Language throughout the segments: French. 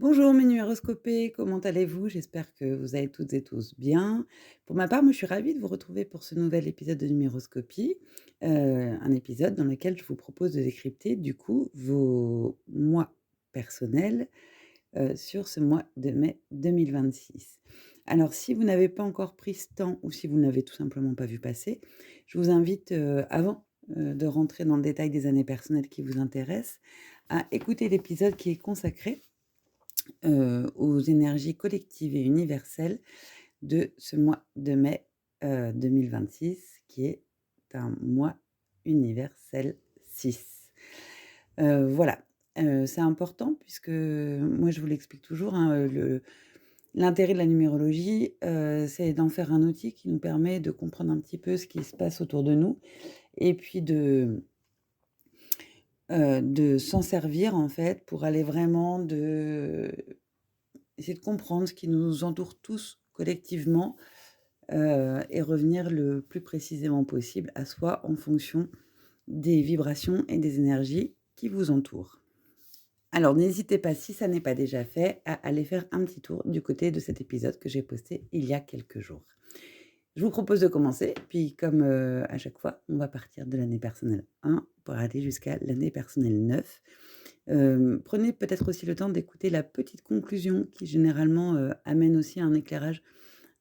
Bonjour mes numéroscopés, comment allez-vous? J'espère que vous allez toutes et tous bien. Pour ma part, moi je suis ravie de vous retrouver pour ce nouvel épisode de Numéroscopie, un épisode dans lequel je vous propose de décrypter du coup vos mois personnels, sur ce mois de mai 2026. Alors si vous n'avez pas encore pris ce temps ou si vous ne l'avez tout simplement pas vu passer, je vous invite, avant, de rentrer dans le détail des années personnelles qui vous intéressent, à écouter l'épisode qui est consacré aux énergies collectives et universelles de ce mois de mai, 2026 qui est un mois universel 6. Voilà, c'est important puisque moi je vous l'explique toujours, hein, l'intérêt de la numérologie, c'est d'en faire un outil qui nous permet de comprendre un petit peu ce qui se passe autour de nous et puis de s'en servir en fait pour aller vraiment essayer de comprendre ce qui nous entoure tous collectivement, et revenir le plus précisément possible à soi en fonction des vibrations et des énergies qui vous entourent. Alors n'hésitez pas, si ça n'est pas déjà fait, à aller faire un petit tour du côté de cet épisode que j'ai posté il y a quelques jours. Je vous propose de commencer, puis comme, à chaque fois, on va partir de l'année personnelle 1 pour aller jusqu'à l'année personnelle 9. Prenez peut-être aussi le temps d'écouter la petite conclusion qui généralement, amène aussi un éclairage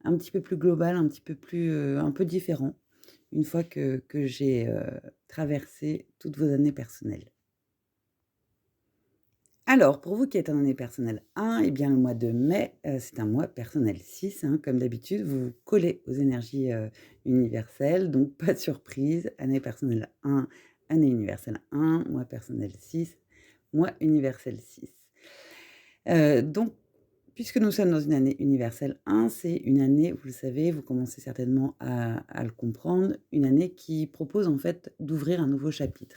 un petit peu plus global, un petit peu plus, un peu différent, une fois que j'ai, traversé toutes vos années personnelles. Alors, pour vous qui êtes en année personnelle 1, eh bien, le mois de mai, c'est un mois personnel 6, hein, comme d'habitude, vous vous collez aux énergies, universelles, donc pas de surprise. Année personnelle 1, année universelle 1, mois personnel 6, mois universel 6. Donc, puisque nous sommes dans une année universelle 1, c'est une année, vous le savez, vous commencez certainement à le comprendre, une année qui propose en fait d'ouvrir un nouveau chapitre.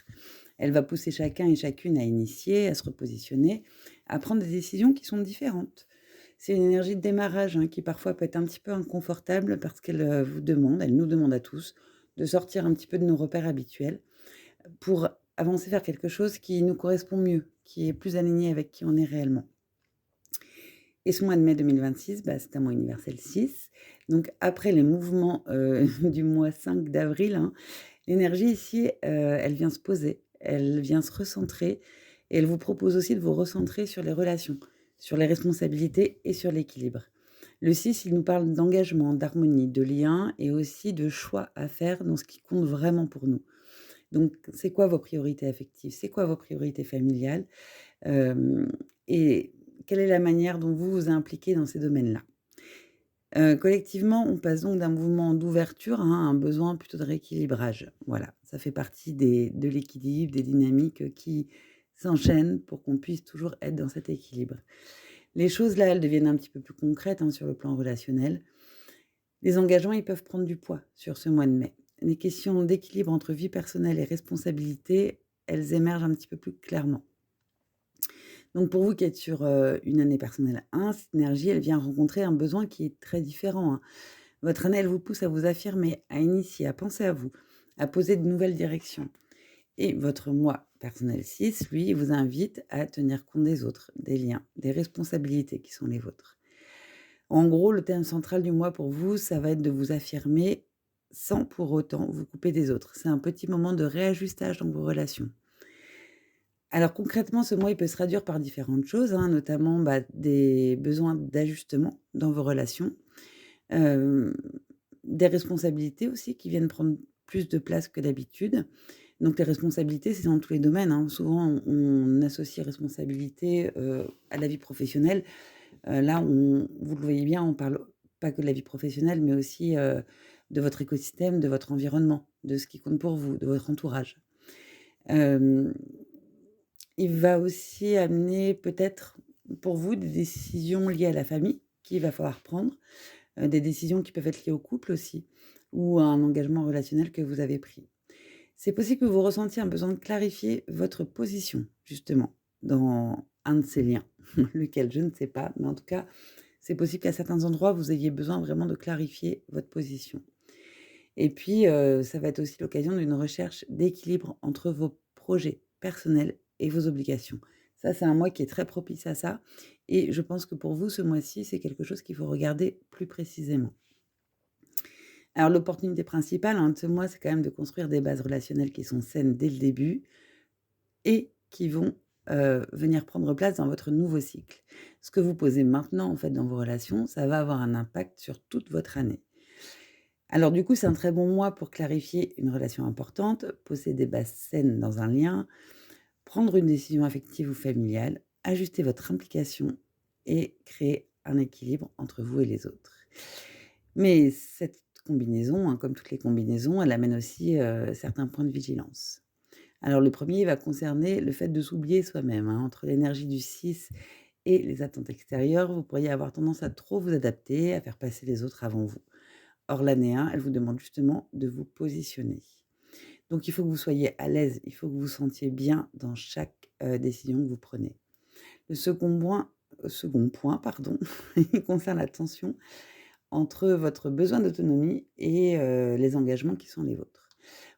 Elle va pousser chacun et chacune à initier, à se repositionner, à prendre des décisions qui sont différentes. C'est une énergie de démarrage, hein, qui parfois peut être un petit peu inconfortable parce qu'elle, vous demande, elle nous demande à tous, de sortir un petit peu de nos repères habituels pour avancer vers quelque chose qui nous correspond mieux, qui est plus aligné avec qui on est réellement. Et ce mois de mai 2026, bah, c'est un mois universel 6. Donc après les mouvements, du mois 5 d'avril, hein, l'énergie ici, elle vient se poser, elle vient se recentrer et elle vous propose aussi de vous recentrer sur les relations, sur les responsabilités et sur l'équilibre. Le 6, il nous parle d'engagement, d'harmonie, de lien et aussi de choix à faire dans ce qui compte vraiment pour nous. Donc c'est quoi vos priorités affectives? C'est quoi vos priorités familiales? Hem Et quelle est la manière dont vous vous impliquez dans ces domaines-là? Collectivement, on passe donc d'un mouvement d'ouverture, hein, à un besoin plutôt de rééquilibrage. Voilà, ça fait partie de l'équilibre, des dynamiques, qui s'enchaînent pour qu'on puisse toujours être dans cet équilibre. Les choses là, elles deviennent un petit peu plus concrètes, hein, sur le plan relationnel. Les engagements, ils peuvent prendre du poids sur ce mois de mai. Les questions d'équilibre entre vie personnelle et responsabilité, elles émergent un petit peu plus clairement. Donc pour vous qui êtes sur, une année personnelle 1, cette énergie, elle vient rencontrer un besoin qui est très différent, hein. Votre année, elle vous pousse à vous affirmer, à initier, à penser à vous, à poser de nouvelles directions. Et votre moi personnel 6, lui, il vous invite à tenir compte des autres, des liens, des responsabilités qui sont les vôtres. En gros, le thème central du mois pour vous, ça va être de vous affirmer sans pour autant vous couper des autres. C'est un petit moment de réajustage dans vos relations. Alors concrètement, ce mois, il peut se traduire par différentes choses, hein, notamment, bah, des besoins d'ajustement dans vos relations, hem, des responsabilités aussi qui viennent prendre plus de place que d'habitude. Donc les responsabilités, c'est dans tous les domaines, hein. Souvent, on associe responsabilité, à la vie professionnelle. Là, vous le voyez bien, on parle pas que de la vie professionnelle, mais aussi, de votre écosystème, de votre environnement, de ce qui compte pour vous, de votre entourage. Hem Il va aussi amener peut-être pour vous des décisions liées à la famille qu'il va falloir prendre, des décisions qui peuvent être liées au couple aussi ou à un engagement relationnel que vous avez pris. C'est possible que vous ressentiez un besoin de clarifier votre position justement dans un de ces liens, lequel je ne sais pas, mais en tout cas, c'est possible qu'à certains endroits, vous ayez besoin vraiment de clarifier votre position. Et puis, ça va être aussi l'occasion d'une recherche d'équilibre entre vos projets personnels et vos obligations. Ça, c'est un mois qui est très propice à ça et je pense que pour vous, ce mois-ci, c'est quelque chose qu'il faut regarder plus précisément. Alors l'opportunité principale, hein, de ce mois, c'est quand même de construire des bases relationnelles qui sont saines dès le début et qui vont, venir prendre place dans votre nouveau cycle. Ce que vous posez maintenant, en fait, dans vos relations, ça va avoir un impact sur toute votre année. Alors du coup, c'est un très bon mois pour clarifier une relation importante, poser des bases saines dans un lien, prendre une décision affective ou familiale, ajuster votre implication et créer un équilibre entre vous et les autres. Mais cette combinaison, hein, comme toutes les combinaisons, elle amène aussi, certains points de vigilance. Alors le premier va concerner le fait de s'oublier soi-même, hein. Entre l'énergie du 6 et les attentes extérieures, vous pourriez avoir tendance à trop vous adapter, à faire passer les autres avant vous. Or l'année 1, elle vous demande justement de vous positionner. Donc il faut que vous soyez à l'aise, il faut que vous vous sentiez bien dans chaque, décision que vous prenez. Le second point, pardon, il concerne la tension entre votre besoin d'autonomie et les engagements qui sont les vôtres.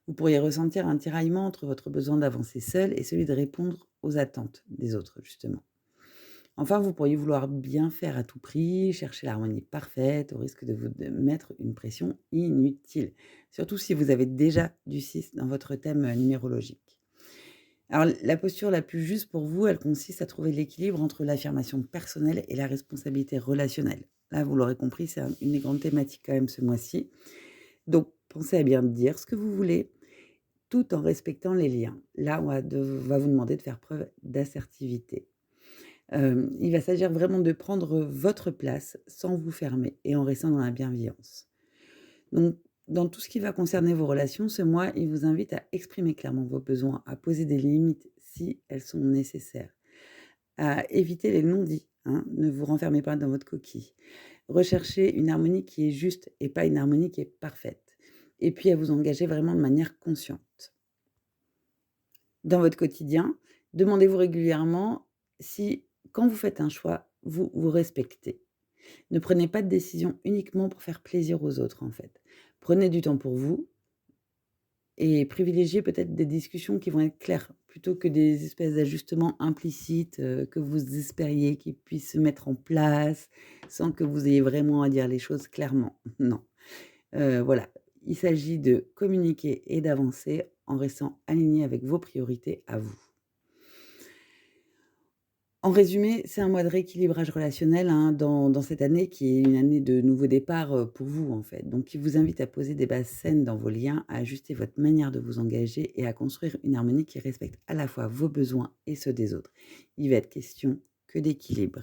Vous pourriez ressentir un tiraillement entre votre besoin d'avancer seul et celui de répondre aux attentes des autres, justement. Enfin, vous pourriez vouloir bien faire à tout prix, chercher l'harmonie parfaite, au risque de vous mettre une pression inutile, surtout si vous avez déjà du 6 dans votre thème numérologique. Alors, la posture la plus juste pour vous, elle consiste à trouver l'équilibre entre l'affirmation personnelle et la responsabilité relationnelle. Là, vous l'aurez compris, c'est une des grandes thématiques quand même ce mois-ci. Donc, pensez à bien dire ce que vous voulez, tout en respectant les liens. Là, va vous demander de faire preuve d'assertivité. Il va s'agir vraiment de prendre votre place sans vous fermer et en restant dans la bienveillance. Donc, dans tout ce qui va concerner vos relations, ce mois, il vous invite à exprimer clairement vos besoins, à poser des limites si elles sont nécessaires, à éviter les non-dits, hein, ne vous renfermez pas dans votre coquille. Recherchez une harmonie qui est juste et pas une harmonie qui est parfaite. Et puis à vous engager vraiment de manière consciente. Dans votre quotidien, demandez-vous régulièrement si, quand vous faites un choix, vous vous respectez. Ne prenez pas de décision uniquement pour faire plaisir aux autres, en fait. Prenez du temps pour vous et privilégiez peut-être des discussions qui vont être claires, plutôt que des espèces d'ajustements implicites, que vous espériez qu'ils puissent se mettre en place, sans que vous ayez vraiment à dire les choses clairement. Non. Voilà, il s'agit de communiquer et d'avancer en restant aligné avec vos priorités à vous. En résumé, c'est un mois de rééquilibrage relationnel, hein, dans cette année qui est une année de nouveau départ, pour vous, en fait. Donc il vous invite à poser des bases saines dans vos liens, à ajuster votre manière de vous engager et à construire une harmonie qui respecte à la fois vos besoins et ceux des autres. Il va être question que d'équilibre.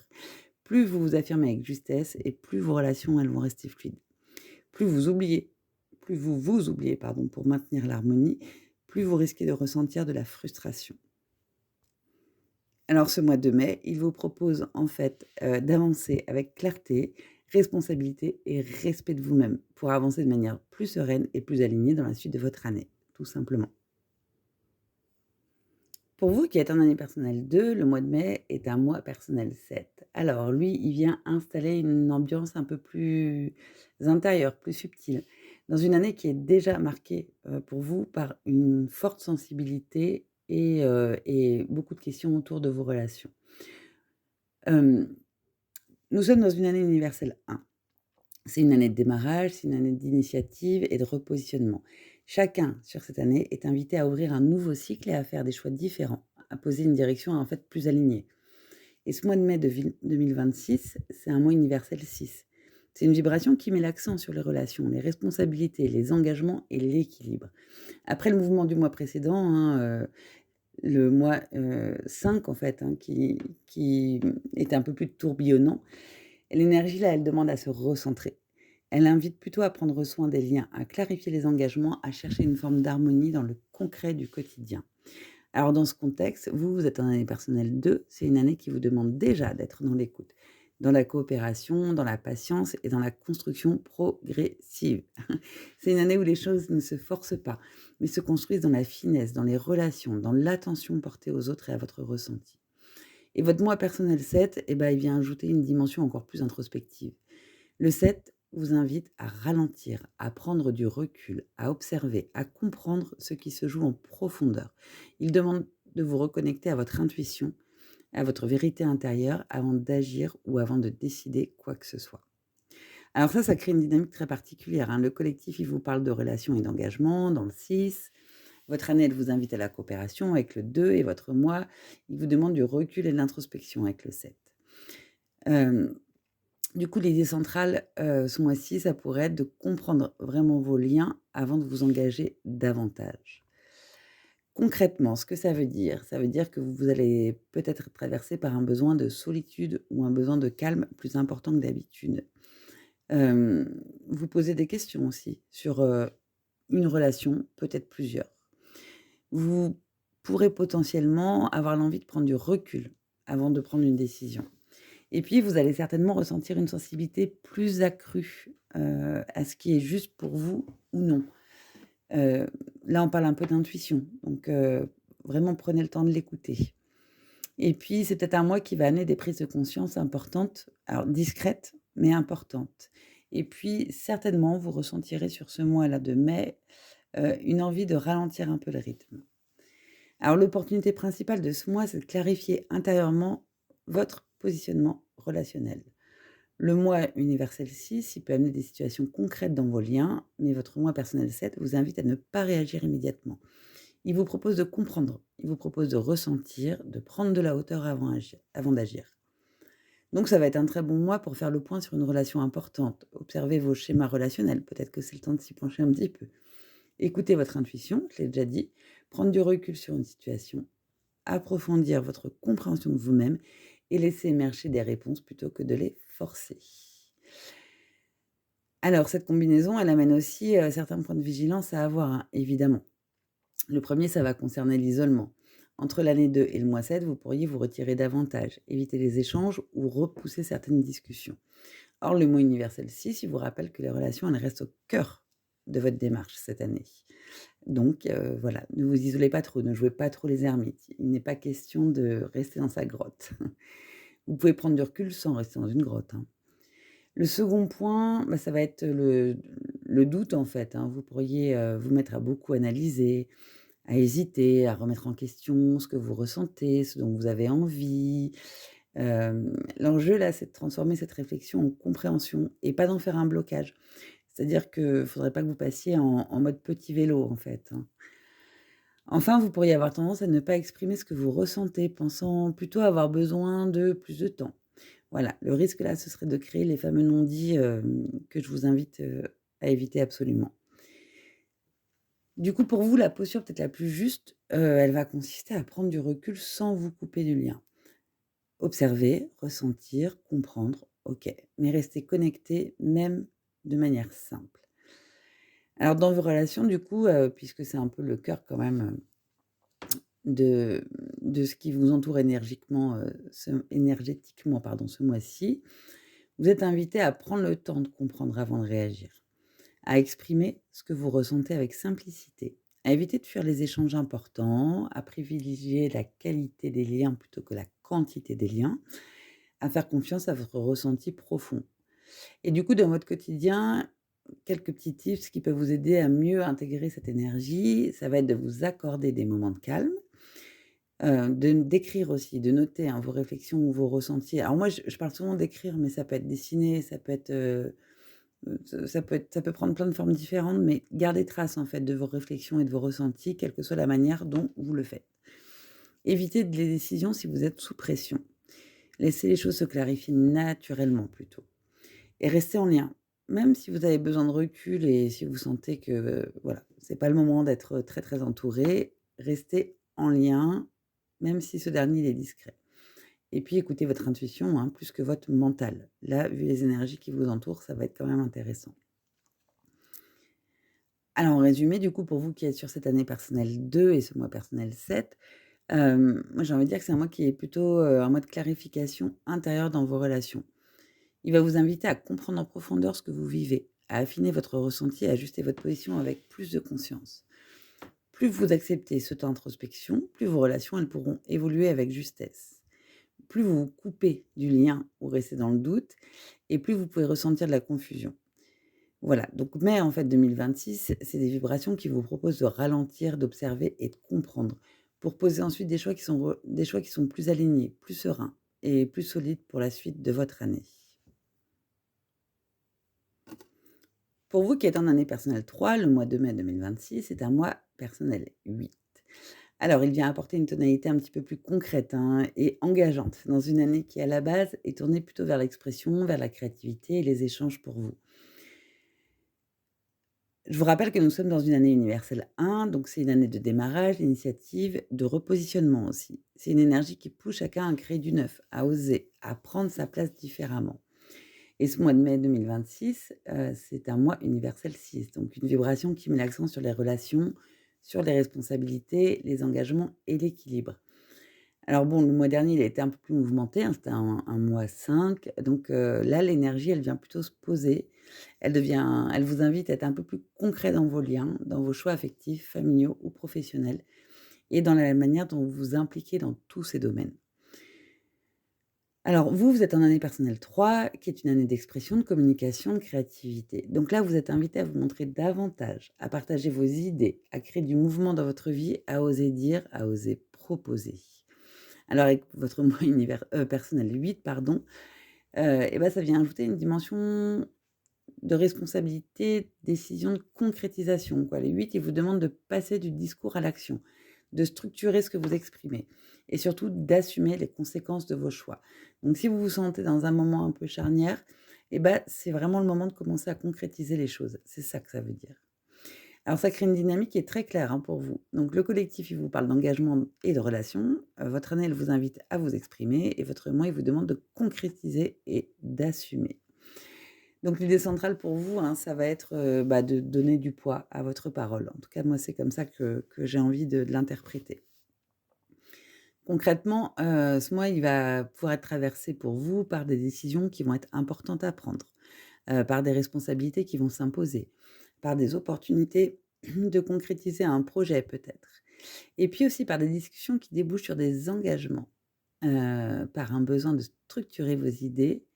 Plus vous vous affirmez avec justesse et plus vos relations, elles vont rester fluides. Plus vous oubliez plus vous vous oubliez, pardon, pour maintenir l'harmonie, plus vous risquez de ressentir de la frustration. Alors ce mois de mai, il vous propose en fait, d'avancer avec clarté, responsabilité et respect de vous-même pour avancer de manière plus sereine et plus alignée dans la suite de votre année, tout simplement. Pour vous qui êtes en année personnelle 2, le mois de mai est un mois personnel 7. Alors lui, il vient installer une ambiance un peu plus intérieure, plus subtile, dans une année qui est déjà marquée, pour vous par une forte sensibilité et beaucoup de questions autour de vos relations. Hem, Nous sommes dans une année universelle 1. C'est une année de démarrage, c'est une année d'initiative et de repositionnement. Chacun, sur cette année, est invité à ouvrir un nouveau cycle et à faire des choix différents, à poser une direction en fait plus alignée. Et ce mois de mai 2026, c'est un mois universel 6. C'est une vibration qui met l'accent sur les relations, les responsabilités, les engagements et l'équilibre. Après le mouvement du mois précédent, hein, le mois 5 en fait, hein, qui était un peu plus tourbillonnant, l'énergie là, elle demande à se recentrer. Elle invite plutôt à prendre soin des liens, à clarifier les engagements, à chercher une forme d'harmonie dans le concret du quotidien. Alors dans ce contexte, vous êtes en année personnelle 2, c'est une année qui vous demande déjà d'être dans l'écoute, dans la coopération, dans la patience et dans la construction progressive. C'est une année où les choses ne se forcent pas, mais se construisent dans la finesse, dans les relations, dans l'attention portée aux autres et à votre ressenti. Et votre moi personnel 7, eh ben, il vient ajouter une dimension encore plus introspective. Le 7 vous invite à ralentir, à prendre du recul, à observer, à comprendre ce qui se joue en profondeur. Il demande de vous reconnecter à votre intuition, à votre vérité intérieure avant d'agir ou avant de décider quoi que ce soit. Alors ça crée une dynamique très particulière, hein. Le collectif, il vous parle de relations et d'engagement dans le 6. Votre année, elle vous invite à la coopération avec le 2 et votre moi, il vous demande du recul et de l'introspection avec le 7. Hem, du coup, l'idée centrale, ce mois-ci, ça pourrait être de comprendre vraiment vos liens avant de vous engager davantage. Concrètement, ce que ça veut dire que vous allez peut-être être traversé par un besoin de solitude ou un besoin de calme plus important que d'habitude. Vous posez des questions aussi sur, une relation, peut-être plusieurs. Vous pourrez potentiellement avoir l'envie de prendre du recul avant de prendre une décision. Et puis, vous allez certainement ressentir une sensibilité plus accrue, à ce qui est juste pour vous ou non. Heu, là, on parle un peu d'intuition, donc vraiment prenez le temps de l'écouter. Et puis, c'est peut-être un mois qui va amener des prises de conscience importantes, alors discrètes, mais importantes. Et puis, certainement, vous ressentirez sur ce mois-là de mai, une envie de ralentir un peu le rythme. Alors l'opportunité principale de ce mois, c'est de clarifier intérieurement votre positionnement relationnel. Le moi universel 6, il peut amener des situations concrètes dans vos liens, mais votre moi personnel 7 vous invite à ne pas réagir immédiatement. Il vous propose de comprendre, il vous propose de ressentir, de prendre de la hauteur avant d'agir. Donc ça va être un très bon mois pour faire le point sur une relation importante, observer vos schémas relationnels, peut-être que c'est le temps de s'y pencher un petit peu. Écoutez votre intuition, je l'ai déjà dit, prendre du recul sur une situation, approfondir votre compréhension de vous-même et laisser émerger des réponses plutôt que de les forcer. Alors cette combinaison, elle amène aussi, certains points de vigilance à avoir, hein, évidemment. Le premier, ça va concerner l'isolement. Entre l'année 2 et le mois 7, vous pourriez vous retirer davantage, éviter les échanges ou repousser certaines discussions. Or, le mot universel 6, il vous rappelle que les relations, elles restent au cœur de votre démarche cette année. Donc voilà, ne vous isolez pas trop, ne jouez pas trop les ermites. Il n'est pas question de rester dans sa grotte. Vous pouvez prendre du recul sans rester dans une grotte, hein. Le second point, bah, ça va être le doute en fait, hein. Vous pourriez, vous mettre à beaucoup analyser, à hésiter, à remettre en question ce que vous ressentez, ce dont vous avez envie. L'enjeu là, c'est de transformer cette réflexion en compréhension et pas d'en faire un blocage. C'est-à-dire que faudrait pas que vous passiez en mode petit vélo en fait, hein. Enfin, vous pourriez avoir tendance à ne pas exprimer ce que vous ressentez, pensant plutôt avoir besoin de plus de temps. Voilà, le risque là, ce serait de créer les fameux non-dits, que je vous invite, à éviter absolument. Du coup, pour vous, la posture peut-être la plus juste, elle va consister à prendre du recul sans vous couper du lien. Observer, ressentir, comprendre, OK, mais rester connecté, même de manière simple. Alors dans vos relations, du coup, puisque c'est un peu le cœur quand même, de de ce qui vous entoure énergétiquement, pardon, ce mois-ci, vous êtes invité à prendre le temps de comprendre avant de réagir, à exprimer ce que vous ressentez avec simplicité, à éviter de fuir les échanges importants, à privilégier la qualité des liens plutôt que la quantité des liens, à faire confiance à votre ressenti profond. Et du coup, dans votre quotidien, quelques petits tips qui peuvent vous aider à mieux intégrer cette énergie, ça va être de vous accorder des moments de calme, d'écrire aussi, de noter, hein, vos réflexions ou vos ressentis. Alors moi, je parle souvent d'écrire, mais ça peut être dessiné, ça peut être, ça peut prendre plein de formes différentes, mais gardez trace, en fait, de vos réflexions et de vos ressentis, quelle que soit la manière dont vous le faites. Évitez les décisions si vous êtes sous pression. Laissez les choses se clarifier naturellement plutôt et restez en lien. Même si vous avez besoin de recul et si vous sentez que, voilà, c'est pas le moment d'être très, très entouré, restez en lien, même si ce dernier il est discret. Et puis écoutez votre intuition, hein, plus que votre mental. Là, vu les énergies qui vous entourent, ça va être quand même intéressant. Alors en résumé, du coup, pour vous qui êtes sur cette année personnelle 2 et ce mois personnel 7, moi j'ai envie de dire que c'est un mois qui est plutôt, un mois de clarification intérieure dans vos relations. Il va vous inviter à comprendre en profondeur ce que vous vivez, à affiner votre ressenti, à ajuster votre position avec plus de conscience. Plus vous acceptez ce temps d'introspection, plus vos relations elles pourront évoluer avec justesse. Plus vous vous coupez du lien ou restez dans le doute, et plus vous pouvez ressentir de la confusion. Voilà, donc mai en fait 2026, c'est des vibrations qui vous proposent de ralentir, d'observer et de comprendre pour poser ensuite des choix qui sont plus alignés, plus sereins et plus solides pour la suite de votre année. Pour vous qui êtes en année personnelle 3, le mois de mai 2026 est un mois personnel 8. Alors, il vient apporter une tonalité un petit peu plus concrète, hein, et engageante dans une année qui, à la base, est tournée plutôt vers l'expression, vers la créativité et les échanges pour vous. Je vous rappelle que nous sommes dans une année universelle 1, donc c'est une année de démarrage, d'initiative, de repositionnement aussi. C'est une énergie qui pousse chacun à créer du neuf, à oser, à prendre sa place différemment. Et ce mois de mai 2026, c'est un mois universel 6, donc une vibration qui met l'accent sur les relations, sur les responsabilités, les engagements et l'équilibre. Alors bon, le mois dernier, il a été un peu plus mouvementé, hein, c'était un mois 5, donc là, l'énergie, elle vient plutôt se poser. Elle vous invite à être un peu plus concret dans vos liens, dans vos choix affectifs, familiaux ou professionnels et dans la manière dont vous vous impliquez dans tous ces domaines. Alors vous, vous êtes en année personnelle 3, qui est une année d'expression, de communication, de créativité. Donc là, vous êtes invité à vous montrer davantage, à partager vos idées, à créer du mouvement dans votre vie, à oser dire, à oser proposer. Alors avec votre moi personnel 8, pardon, et bah, ça vient ajouter une dimension de responsabilité, décision, de concrétisation, quoi. Les 8, ils vous demandent de passer du discours à l'action, de structurer ce que vous exprimez et surtout d'assumer les conséquences de vos choix. Donc si vous vous sentez dans un moment un peu charnière, et bah, c'est vraiment le moment de commencer à concrétiser les choses. C'est ça que ça veut dire. Alors ça crée une dynamique qui est très claire, hein, pour vous. Donc le collectif, il vous parle d'engagement et de relation. Votre année, elle vous invite à vous exprimer et votre moi, il vous demande de concrétiser et d'assumer. Donc l'idée centrale pour vous, hein, ça va être, bah, de donner du poids à votre parole. En tout cas, moi, c'est comme ça que j'ai envie de l'interpréter. Concrètement, ce mois, il va pouvoir être traversé pour vous par des décisions qui vont être importantes à prendre, par des responsabilités qui vont s'imposer, par des opportunités de concrétiser un projet peut-être et puis aussi par des discussions qui débouchent sur des engagements, par un besoin de structurer vos idées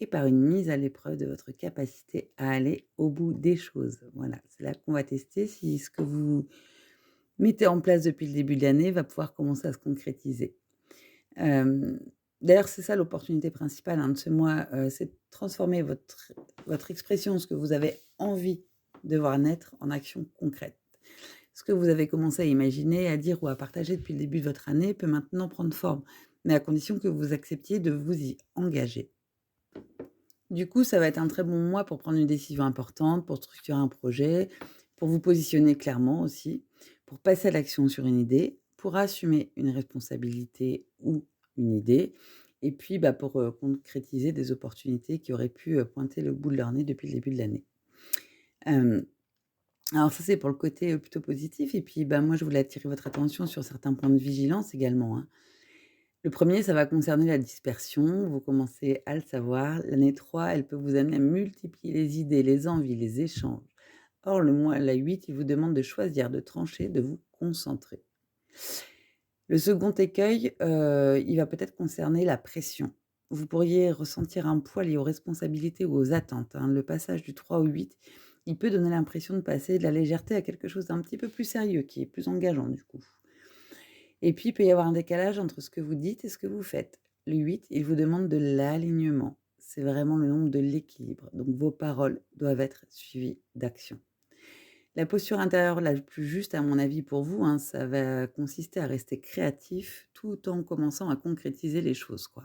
et par une mise à l'épreuve de votre capacité à aller au bout des choses. Voilà, c'est là qu'on va tester si ce que vous mettez en place depuis le début de l'année va pouvoir commencer à se concrétiser. Hem, D'ailleurs, c'est ça l'opportunité principale, hein, de ce mois, c'est de transformer votre expression, ce que vous avez envie de voir naître en action concrète. Ce que vous avez commencé à imaginer, à dire ou à partager depuis le début de votre année peut maintenant prendre forme, mais à condition que vous acceptiez de vous y engager. Du coup, ça va être un très bon mois pour prendre une décision importante, pour structurer un projet, pour vous positionner clairement aussi, pour passer à l'action sur une idée, pour assumer une responsabilité ou une idée, et puis bah, pour concrétiser des opportunités qui auraient pu pointer le bout de leur nez depuis le début de l'année. Euh, alors ça, c'est pour le côté plutôt positif, et puis bah, moi, je voulais attirer votre attention sur certains points de vigilance également, hein. Le premier, ça va concerner la dispersion. Vous commencez à le savoir. L'année 3, elle peut vous amener à multiplier les idées, les envies, les échanges. Or, le mois, la 8, il vous demande de choisir, de trancher, de vous concentrer. Le second écueil, il va peut-être concerner la pression. Vous pourriez ressentir un poids lié aux responsabilités ou aux attentes, hein. Le passage du 3 au 8, il peut donner l'impression de passer de la légèreté à quelque chose d'un petit peu plus sérieux, qui est plus engageant du coup. Et puis, il peut y avoir un décalage entre ce que vous dites et ce que vous faites. Le 8, il vous demande de l'alignement. C'est vraiment le nombre de l'équilibre. Donc, vos paroles doivent être suivies d'action. La posture intérieure la plus juste, à mon avis, pour vous, hein, ça va consister à rester créatif tout en commençant à concrétiser les choses, quoi.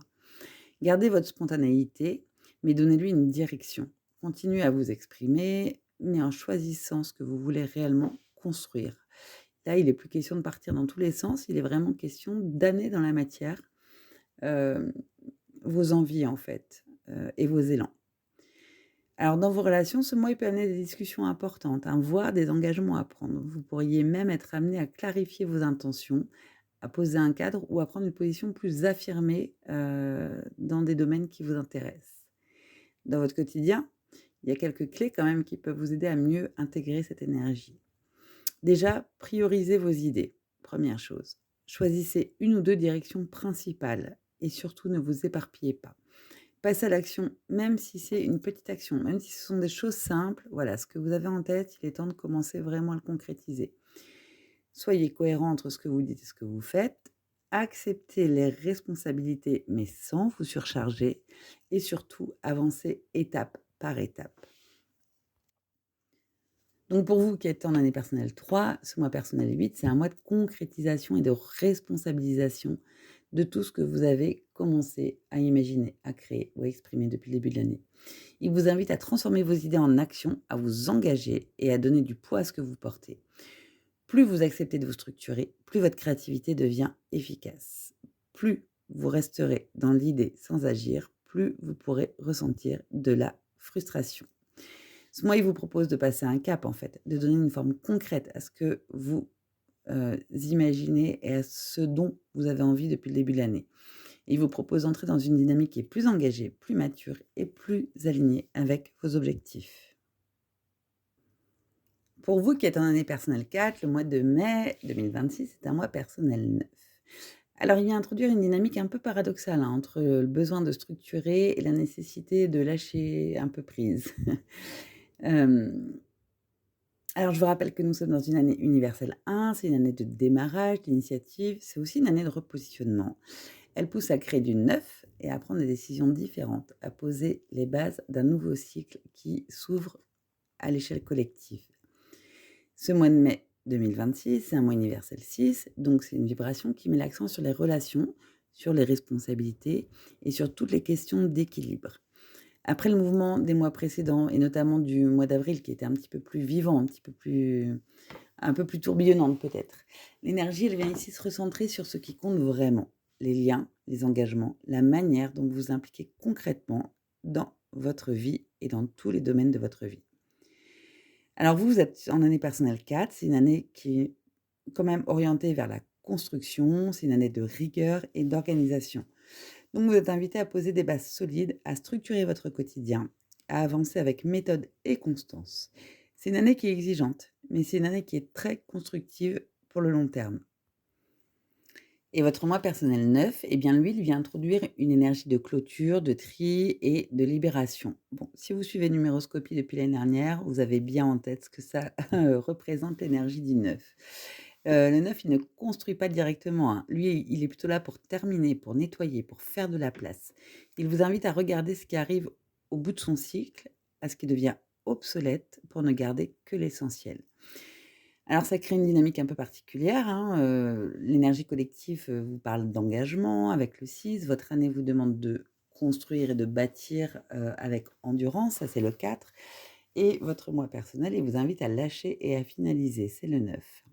Gardez votre spontanéité, mais donnez-lui une direction. Continuez à vous exprimer, mais en choisissant ce que vous voulez réellement construire. Là, il est plus question de partir dans tous les sens, il est vraiment question d'amener dans la matière, hem, vos envies en fait, et vos élans. Alors dans vos relations, ce mois, il peut amener des discussions importantes, hein, voire des engagements à prendre. Vous pourriez même être amené à clarifier vos intentions, à poser un cadre ou à prendre une position plus affirmée, dans des domaines qui vous intéressent. Dans votre quotidien, il y a quelques clés quand même qui peuvent vous aider à mieux intégrer cette énergie. Déjà, priorisez vos idées, première chose. Choisissez une ou 2 directions principales et surtout ne vous éparpillez pas. Passez à l'action, même si c'est une petite action, même si ce sont des choses simples, voilà, ce que vous avez en tête, il est temps de commencer vraiment à le concrétiser. Soyez cohérent entre ce que vous dites et ce que vous faites. Acceptez les responsabilités, mais sans vous surcharger. Et surtout, avancez étape par étape. Donc pour vous qui êtes en année personnelle 3, ce mois personnel 8, c'est un mois de concrétisation et de responsabilisation de tout ce que vous avez commencé à imaginer, à créer ou à exprimer depuis le début de l'année. Il vous invite à transformer vos idées en action, à vous engager et à donner du poids à ce que vous portez. Plus vous acceptez de vous structurer, plus votre créativité devient efficace. Plus vous resterez dans l'idée sans agir, plus vous pourrez ressentir de la frustration. Ce mois, il vous propose de passer un cap, en fait, de donner une forme concrète à ce que vous imaginez et à ce dont vous avez envie depuis le début de l'année. Il vous propose d'entrer dans une dynamique qui est plus engagée, plus mature et plus alignée avec vos objectifs. Pour vous qui êtes en année personnelle 4, le mois de mai 2026 est un mois personnel 9. Alors, il vient introduire une dynamique un peu paradoxale entre le besoin de structurer et la nécessité de lâcher un peu prise. Hem, alors, je vous rappelle que nous sommes dans une année universelle 1, c'est une année de démarrage, d'initiative, c'est aussi une année de repositionnement. Elle pousse à créer du neuf et à prendre des décisions différentes, à poser les bases d'un nouveau cycle qui s'ouvre à l'échelle collective. Ce mois de mai 2026, c'est un mois universel 6, donc c'est une vibration qui met l'accent sur les relations, sur les responsabilités et sur toutes les questions d'équilibre. Après le mouvement des mois précédents et notamment du mois d'avril qui était un petit peu plus vivant, un peu plus tourbillonnante peut-être, l'énergie elle vient ici se recentrer sur ce qui compte vraiment, les liens, les engagements, la manière dont vous vous impliquez concrètement dans votre vie et dans tous les domaines de votre vie. Alors vous, vous êtes en année personnelle 4, c'est une année qui est quand même orientée vers la construction, c'est une année de rigueur et d'organisation. Donc vous êtes invité à poser des bases solides, à structurer votre quotidien, à avancer avec méthode et constance. C'est une année qui est exigeante, mais c'est une année qui est très constructive pour le long terme. Et votre moi personnel 9, eh bien lui, il vient introduire une énergie de clôture, de tri et de libération. Bon, si vous suivez Numéroscopie depuis l'année dernière, vous avez bien en tête ce que ça représente l'énergie du 9. Le 9, il ne construit pas directement, hein. Lui, il est plutôt là pour terminer, pour nettoyer, pour faire de la place. Il vous invite à regarder ce qui arrive au bout de son cycle, à ce qui devient obsolète pour ne garder que l'essentiel. Alors ça crée une dynamique un peu particulière, hein, l'énergie collective, vous parle d'engagement avec le 6. Votre année vous demande de construire et de bâtir, avec endurance, ça c'est le 4. Et votre moi personnel, il vous invite à lâcher et à finaliser, c'est le 9.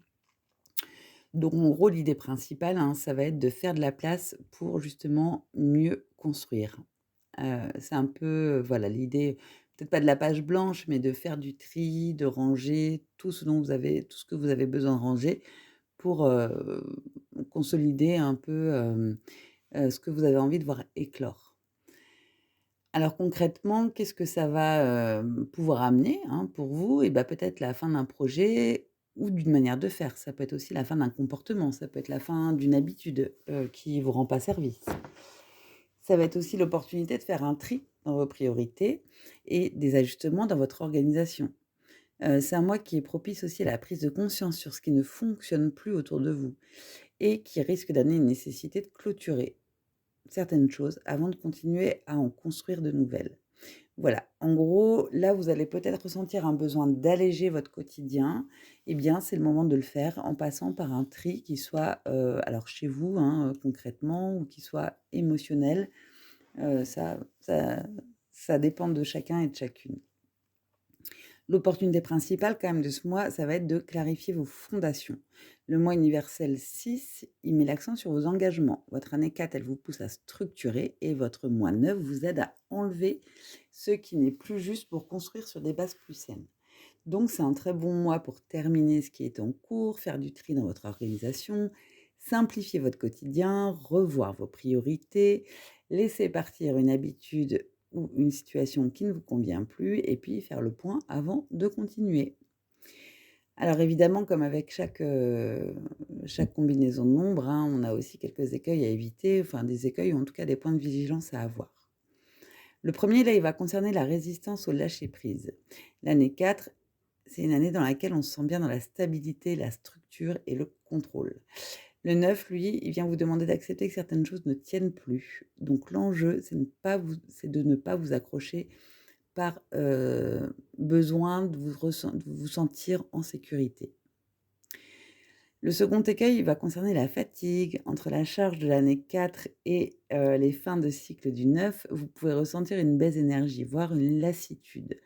Donc en gros, l'idée principale, hein, ça va être de faire de la place pour justement mieux construire. C'est un peu, voilà l'idée, peut-être pas de la page blanche, mais de faire du tri, de ranger tout ce que vous avez besoin de ranger pour, consolider un peu, ce que vous avez envie de voir éclore. Alors concrètement, qu'est-ce que ça va, pouvoir amener, hein, pour vous? Et bah, peut-être la fin d'un projet ou d'une manière de faire. Ça peut être aussi la fin d'un comportement, ça peut être la fin d'une habitude, qui vous rend pas service. Ça va être aussi l'opportunité de faire un tri dans vos priorités et des ajustements dans votre organisation. C'est un mois qui est propice aussi à la prise de conscience sur ce qui ne fonctionne plus autour de vous et qui risque d'amener une nécessité de clôturer certaines choses avant de continuer à en construire de nouvelles. Voilà, en gros, là, vous allez peut-être ressentir un besoin d'alléger votre quotidien. Eh bien, c'est le moment de le faire en passant par un tri qui soit, alors chez vous, hein, concrètement, ou qui soit émotionnel. Ça dépend de chacun et de chacune. L'opportunité principale quand même de ce mois, ça va être de clarifier vos fondations. Le mois universel 6, il met l'accent sur vos engagements. Votre année 4, elle vous pousse à structurer et votre mois 9 vous aide à enlever ce qui n'est plus juste pour construire sur des bases plus saines. Donc c'est un très bon mois pour terminer ce qui est en cours, faire du tri dans votre organisation, simplifier votre quotidien, revoir vos priorités, laisser partir une habitude ou une situation qui ne vous convient plus et puis faire le point avant de continuer. Alors évidemment, comme avec chaque combinaison de nombres, hein, on a aussi quelques écueils à éviter, enfin des écueils ou en tout cas des points de vigilance à avoir. Le premier, là, il va concerner la résistance au lâcher-prise. L'année 4, c'est une année dans laquelle on se sent bien dans la stabilité, la structure et le contrôle. Le 9, lui, il vient vous demander d'accepter que certaines choses ne tiennent plus. Donc l'enjeu, c'est de ne pas vous accrocher par, besoin de vous sentir en sécurité. Le second écueil, il va concerner la fatigue. Entre la charge de l'année 4 et les fins de cycle du 9, vous pouvez ressentir une baisse d'énergie, voire une lassitude.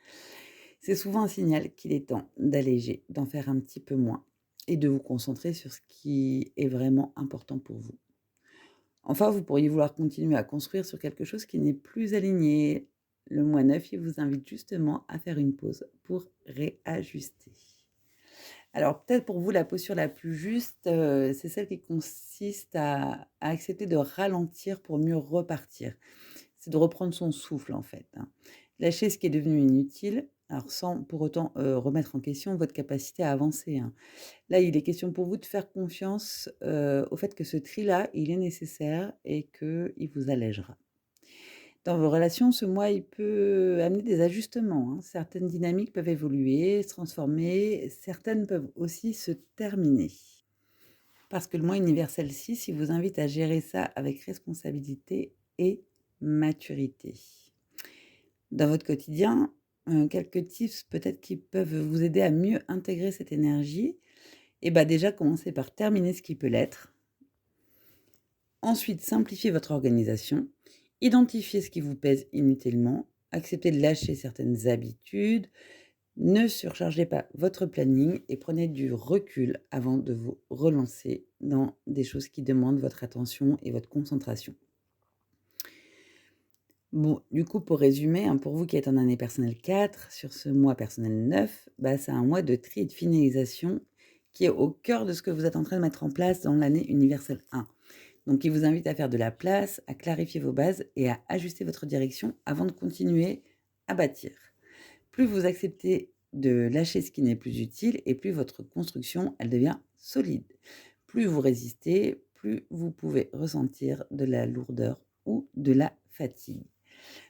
C'est souvent un signal qu'il est temps d'alléger, d'en faire un petit peu moins et de vous concentrer sur ce qui est vraiment important pour vous. Enfin, vous pourriez vouloir continuer à construire sur quelque chose qui n'est plus aligné. Le mois 9, il vous invite justement à faire une pause pour réajuster. Alors peut-être pour vous la posture la plus juste, c'est celle qui consiste à accepter de ralentir pour mieux repartir. C'est de reprendre son souffle en fait, hein. Lâcher ce qui est devenu inutile, alors sans pour autant, remettre en question votre capacité à avancer, hein. Là, il est question pour vous de faire confiance, au fait que ce tri-là, il est nécessaire et qu'il vous allègera. Dans vos relations, ce mois, il peut amener des ajustements, hein. Certaines dynamiques peuvent évoluer, se transformer, certaines peuvent aussi se terminer. Parce que le mois universel 6, il vous invite à gérer ça avec responsabilité et maturité. Dans votre quotidien, quelques tips peut-être qui peuvent vous aider à mieux intégrer cette énergie. Et bah déjà, commencez par terminer ce qui peut l'être. Ensuite, simplifiez votre organisation. Identifiez ce qui vous pèse inutilement. Acceptez de lâcher certaines habitudes. Ne surchargez pas votre planning et prenez du recul avant de vous relancer dans des choses qui demandent votre attention et votre concentration. Bon, du coup, pour résumer, hein, pour vous qui êtes en année personnelle 4, sur ce mois personnel 9, bah, c'est un mois de tri et de finalisation qui est au cœur de ce que vous êtes en train de mettre en place dans l'année universelle 1. Donc, il vous invite à faire de la place, à clarifier vos bases et à ajuster votre direction avant de continuer à bâtir. Plus vous acceptez de lâcher ce qui n'est plus utile et plus votre construction, elle devient solide. Plus vous résistez, plus vous pouvez ressentir de la lourdeur ou de la fatigue.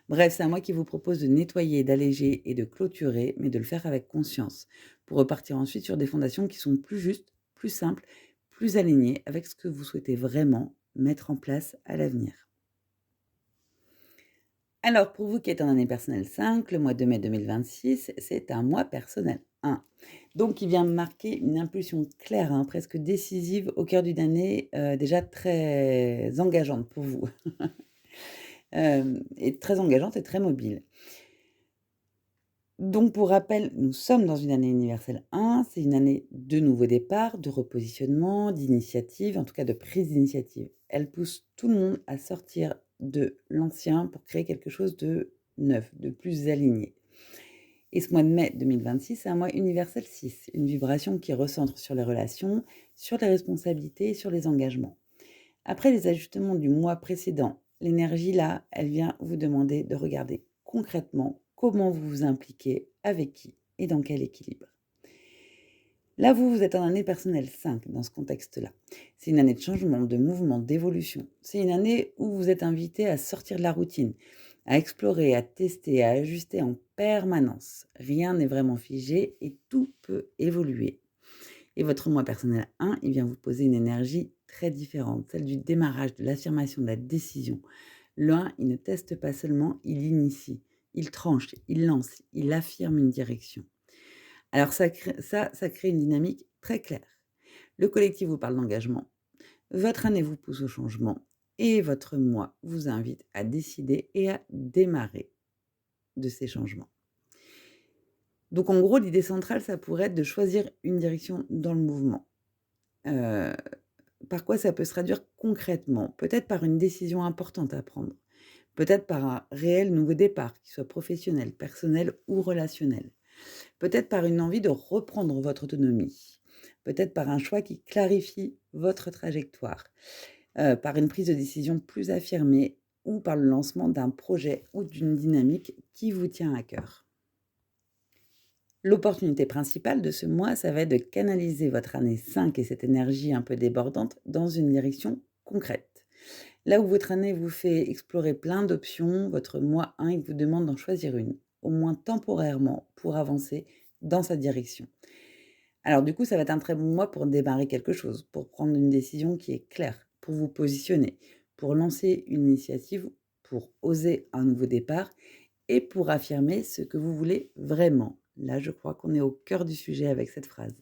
Bref, c'est à moi qui vous propose de nettoyer, d'alléger et de clôturer, mais de le faire avec conscience, pour repartir ensuite sur des fondations qui sont plus justes, plus simples, plus alignées avec ce que vous souhaitez vraiment mettre en place à l'avenir. Alors, pour vous qui êtes en année personnelle 5, le mois de mai 2026, c'est un mois personnel 1. Donc, il vient marquer une impulsion claire, hein, presque décisive au cœur d'une année déjà très engageante pour vous. Et très engageante et très mobile. Donc pour rappel, nous sommes dans une année universelle 1, c'est une année de nouveaux départs, de repositionnement, d'initiative, en tout cas de prise d'initiative. Elle pousse tout le monde à sortir de l'ancien pour créer quelque chose de neuf, de plus aligné. Et ce mois de mai 2026, c'est un mois universel 6, une vibration qui recentre sur les relations, sur les responsabilités et sur les engagements. Après les ajustements du mois précédent, l'énergie là, elle vient vous demander de regarder concrètement comment vous vous impliquez, avec qui et dans quel équilibre. Là, vous êtes en année personnelle 5 dans ce contexte-là. C'est une année de changement, de mouvement, d'évolution. C'est une année où vous êtes invité à sortir de la routine, à explorer, à tester, à ajuster en permanence. Rien n'est vraiment figé et tout peut évoluer. Et votre moi personnel 1, il vient vous poser une énergie très différente, celle du démarrage, de l'affirmation, de la décision. Le 1, il ne teste pas seulement, il initie, il tranche, il lance, il affirme une direction. Alors ça crée une dynamique très claire. Le collectif vous parle d'engagement, votre année vous pousse au changement et votre moi vous invite à décider et à démarrer de ces changements. Donc en gros, l'idée centrale, ça pourrait être de choisir une direction dans le mouvement. Heu, Par quoi ça peut se traduire concrètement? Peut-être par une décision importante à prendre, peut-être par un réel nouveau départ, qu'il soit professionnel, personnel ou relationnel. Peut-être par une envie de reprendre votre autonomie, peut-être par un choix qui clarifie votre trajectoire, par une prise de décision plus affirmée ou par le lancement d'un projet ou d'une dynamique qui vous tient à cœur. L'opportunité principale de ce mois, ça va être de canaliser votre année 5 et cette énergie un peu débordante dans une direction concrète. Là où votre année vous fait explorer plein d'options, votre mois 1, il vous demande d'en choisir une, au moins temporairement, pour avancer dans sa direction. Alors du coup, ça va être un très bon mois pour démarrer quelque chose, pour prendre une décision qui est claire, pour vous positionner, pour lancer une initiative, pour oser un nouveau départ et pour affirmer ce que vous voulez vraiment. Là, je crois qu'on est au cœur du sujet avec cette phrase.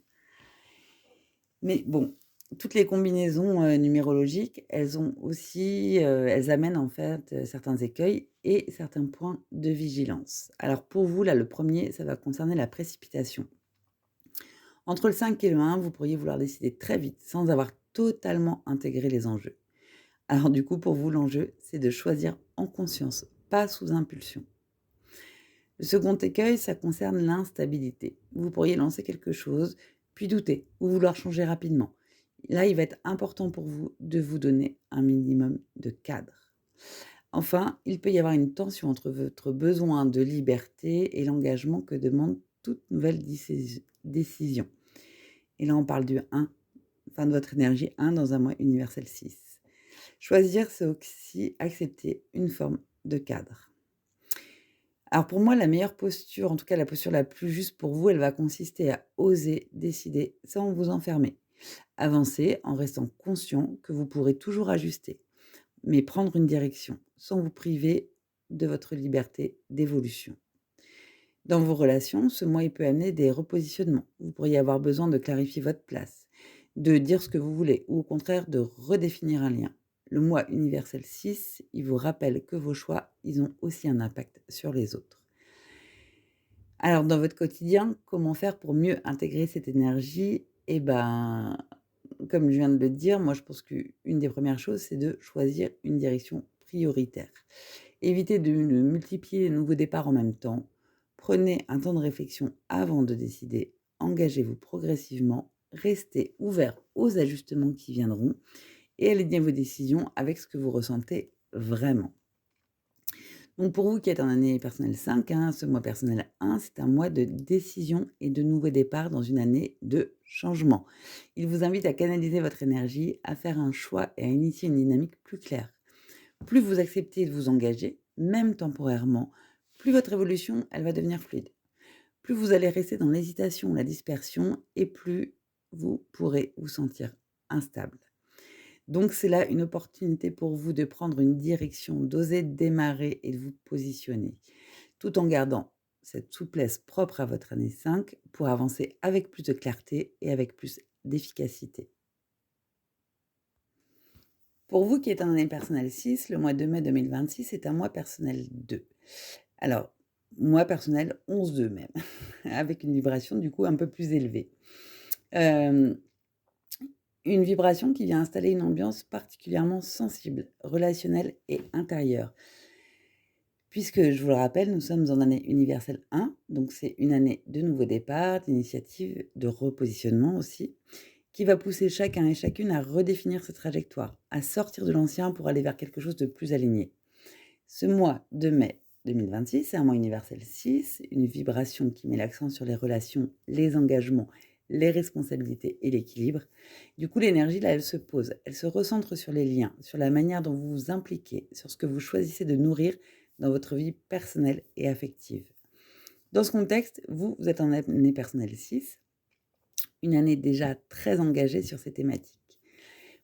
Mais bon, toutes les combinaisons, numérologiques, elles ont aussi, elles amènent en fait, certains écueils et certains points de vigilance. Alors pour vous, là, le premier, ça va concerner la précipitation. Entre le 5 et le 1, vous pourriez vouloir décider très vite sans avoir totalement intégré les enjeux. Alors du coup, pour vous, l'enjeu, c'est de choisir en conscience, pas sous impulsion. Le second écueil, ça concerne l'instabilité. Vous pourriez lancer quelque chose, puis douter ou vouloir changer rapidement. Là, il va être important pour vous de vous donner un minimum de cadre. Enfin, il peut y avoir une tension entre votre besoin de liberté et l'engagement que demande toute nouvelle décision. Et là, on parle du 1, enfin de votre énergie 1 dans un mois universel 6. Choisir, c'est aussi accepter une forme de cadre. Alors pour moi, la meilleure posture, en tout cas la posture la plus juste pour vous, elle va consister à oser décider sans vous enfermer. Avancer en restant conscient que vous pourrez toujours ajuster, mais prendre une direction sans vous priver de votre liberté d'évolution. Dans vos relations, ce mois, il peut amener des repositionnements. Vous pourriez avoir besoin de clarifier votre place, de dire ce que vous voulez, ou au contraire de redéfinir un lien. Le mois universel 6, il vous rappelle que vos choix, ils ont aussi un impact sur les autres. Alors, dans votre quotidien, comment faire pour mieux intégrer cette énergie? Eh ben, comme je viens de le dire, moi, je pense qu'une des premières choses, c'est de choisir une direction prioritaire. Évitez de multiplier les nouveaux départs en même temps. Prenez un temps de réflexion avant de décider. Engagez-vous progressivement. Restez ouvert aux ajustements qui viendront et alignez vos décisions avec ce que vous ressentez vraiment. Donc pour vous qui êtes en année personnelle 5, ce mois personnel 1, c'est un mois de décision et de nouveaux départs dans une année de changement. Il vous invite à canaliser votre énergie, à faire un choix et à initier une dynamique plus claire. Plus vous acceptez de vous engager, même temporairement, plus votre évolution, elle va devenir fluide. Plus vous allez rester dans l'hésitation, la dispersion, et plus vous pourrez vous sentir instable. Donc c'est là une opportunité pour vous de prendre une direction, d'oser démarrer et de vous positionner, tout en gardant cette souplesse propre à votre année 5 pour avancer avec plus de clarté et avec plus d'efficacité. Pour vous qui êtes en année personnelle 6, le mois de mai 2026 est un mois personnel 2. Alors, mois personnel 11-2 même, avec une vibration du coup un peu plus élevée. Hem, une vibration qui vient installer une ambiance particulièrement sensible, relationnelle et intérieure. Puisque, je vous le rappelle, nous sommes en année universelle 1, donc c'est une année de nouveau départ, d'initiative, de repositionnement aussi, qui va pousser chacun et chacune à redéfinir sa trajectoire, à sortir de l'ancien pour aller vers quelque chose de plus aligné. Ce mois de mai 2026, c'est un mois universel 6, une vibration qui met l'accent sur les relations, les engagements, les responsabilités et l'équilibre. Du coup, l'énergie, là, elle se pose, elle se recentre sur les liens, sur la manière dont vous vous impliquez, sur ce que vous choisissez de nourrir dans votre vie personnelle et affective. Dans ce contexte, vous êtes en année personnelle 6, une année déjà très engagée sur ces thématiques.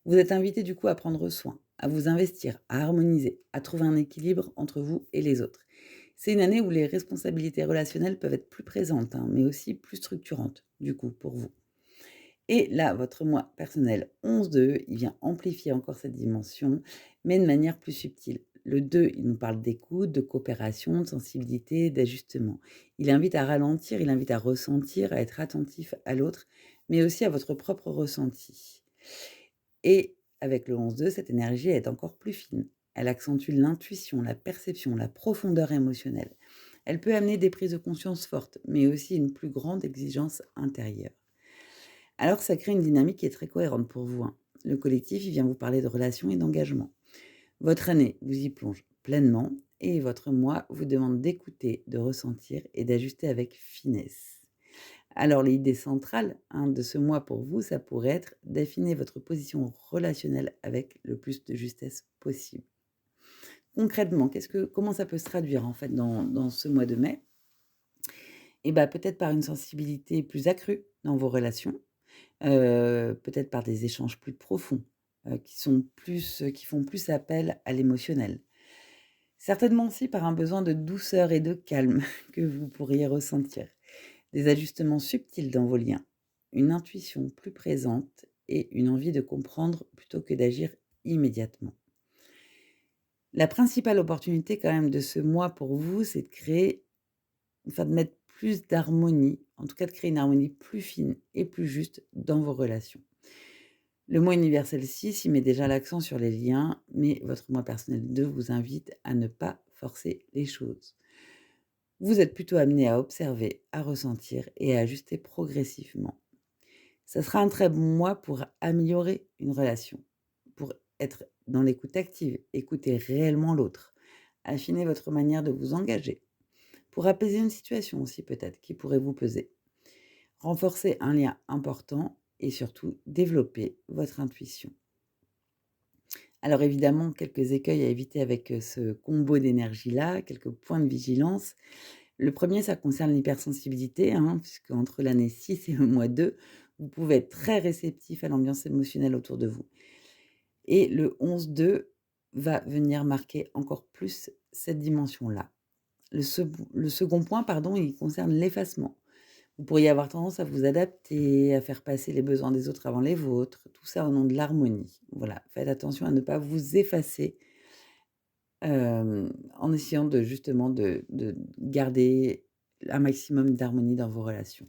Vous êtes invité du coup à prendre soin, à vous investir, à harmoniser, à trouver un équilibre entre vous et les autres. C'est une année où les responsabilités relationnelles peuvent être plus présentes, mais aussi plus structurantes, du coup, pour vous. Et là, votre moi personnel 11-2, il vient amplifier encore cette dimension, mais de manière plus subtile. Le 2, il nous parle d'écoute, de coopération, de sensibilité, d'ajustement. Il invite à ralentir, il invite à ressentir, à être attentif à l'autre, mais aussi à votre propre ressenti. Et avec le 11-2, cette énergie est encore plus fine. Elle accentue l'intuition, la perception, la profondeur émotionnelle. Elle peut amener des prises de conscience fortes, mais aussi une plus grande exigence intérieure. Alors ça crée une dynamique qui est très cohérente pour vous. Le collectif, il vient vous parler de relations et d'engagement. Votre année vous y plonge pleinement et votre moi vous demande d'écouter, de ressentir et d'ajuster avec finesse. Alors l'idée centrale de ce mois pour vous, ça pourrait être d'affiner votre position relationnelle avec le plus de justesse possible. Concrètement, comment ça peut se traduire en fait dans ce mois de mai? Et bah, peut-être par une sensibilité plus accrue dans vos relations, peut-être par des échanges plus profonds, qui font plus appel à l'émotionnel. Certainement aussi par un besoin de douceur et de calme que vous pourriez ressentir. Des ajustements subtils dans vos liens, une intuition plus présente et une envie de comprendre plutôt que d'agir immédiatement. La principale opportunité quand même de ce mois pour vous, c'est de créer, enfin de mettre plus d'harmonie, en tout cas de créer une harmonie plus fine et plus juste dans vos relations. Le mois universel 6, il met déjà l'accent sur les liens, mais votre mois personnel 2 vous invite à ne pas forcer les choses. Vous êtes plutôt amené à observer, à ressentir et à ajuster progressivement. Ça sera un très bon mois pour améliorer une relation, pour être dans l'écoute active, écouter réellement l'autre, affiner votre manière de vous engager, pour apaiser une situation aussi peut-être qui pourrait vous peser, renforcer un lien important et surtout développer votre intuition. Alors évidemment, quelques écueils à éviter avec ce combo d'énergie-là, quelques points de vigilance. Le premier, ça concerne l'hypersensibilité, hein, puisque entre l'année 6 et le mois 2, vous pouvez être très réceptif à l'ambiance émotionnelle autour de vous. Et le 11-2 va venir marquer encore plus cette dimension-là. Le second point, pardon, il concerne l'effacement. Vous pourriez avoir tendance à vous adapter, à faire passer les besoins des autres avant les vôtres, tout ça au nom de l'harmonie. Voilà, faites attention à ne pas vous effacer, en essayant de justement de garder un maximum d'harmonie dans vos relations.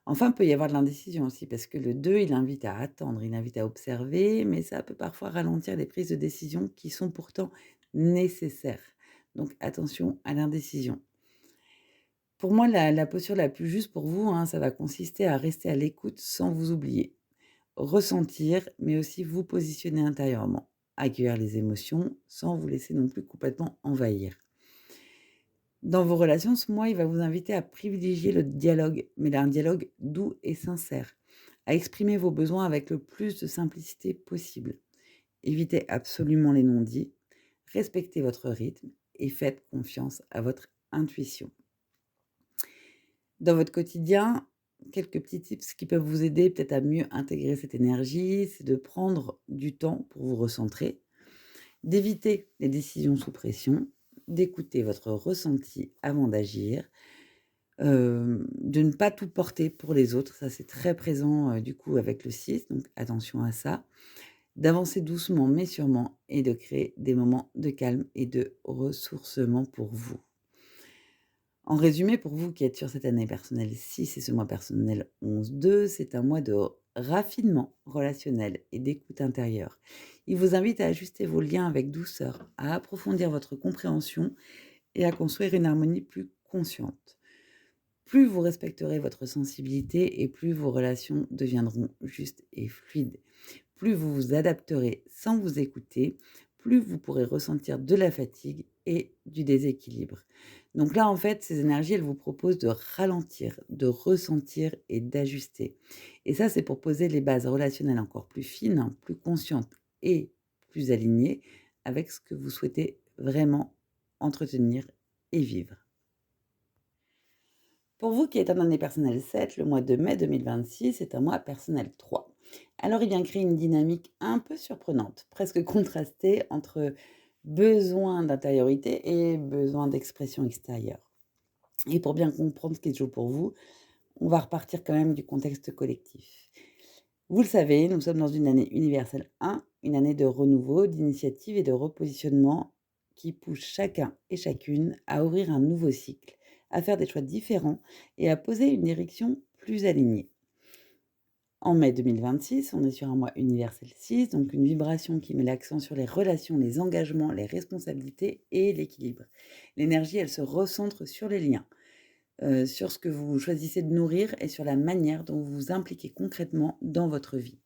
Enfin, il peut y avoir de l'indécision aussi parce que le 2, il invite à attendre, il invite à observer, mais ça peut parfois ralentir les prises de décision qui sont pourtant nécessaires. Donc attention à l'indécision. Pour moi, la posture la plus juste pour vous, hein, ça va consister à rester à l'écoute sans vous oublier. Ressentir, mais aussi vous positionner intérieurement. Accueillir les émotions sans vous laisser non plus complètement envahir. Dans vos relations, ce mois, il va vous inviter à privilégier le dialogue, mais là, un dialogue doux et sincère, à exprimer vos besoins avec le plus de simplicité possible. Évitez absolument les non-dits, respectez votre rythme et faites confiance à votre intuition. Dans votre quotidien, quelques petits tips qui peuvent vous aider peut-être à mieux intégrer cette énergie, c'est de prendre du temps pour vous recentrer, d'éviter les décisions sous pression, d'écouter votre ressenti avant d'agir, de ne pas tout porter pour les autres, ça c'est très présent, du coup avec le 6, donc attention à ça. D'avancer doucement mais sûrement et de créer des moments de calme et de ressourcement pour vous. En résumé, pour vous qui êtes sur cette année personnelle 6 et ce mois personnel 11-2, c'est un mois de raffinement relationnel et d'écoute intérieure. Il vous invite à ajuster vos liens avec douceur, à approfondir votre compréhension et à construire une harmonie plus consciente. Plus vous respecterez votre sensibilité et plus vos relations deviendront justes et fluides. Plus vous vous adapterez sans vous écouter, plus vous pourrez ressentir de la fatigue et du déséquilibre. Donc là, en fait, ces énergies, elles vous proposent de ralentir, de ressentir et d'ajuster. Et ça, c'est pour poser les bases relationnelles encore plus fines, hein, plus conscientes et plus alignées avec ce que vous souhaitez vraiment entretenir et vivre. Pour vous qui êtes en année personnelle 7, le mois de mai 2026 est un mois personnel 3. Alors il vient créer une dynamique un peu surprenante, presque contrastée entre besoin d'intériorité et besoin d'expression extérieure. Et pour bien comprendre ce qui se joue pour vous, on va repartir quand même du contexte collectif. Vous le savez, nous sommes dans une année universelle 1, une année de renouveau, d'initiative et de repositionnement qui pousse chacun et chacune à ouvrir un nouveau cycle, à faire des choix différents et à poser une direction plus alignée. En mai 2026, on est sur un mois universel 6, donc une vibration qui met l'accent sur les relations, les engagements, les responsabilités et l'équilibre. L'énergie, elle se recentre sur les liens, sur ce que vous choisissez de nourrir et sur la manière dont vous vous impliquez concrètement dans votre vie.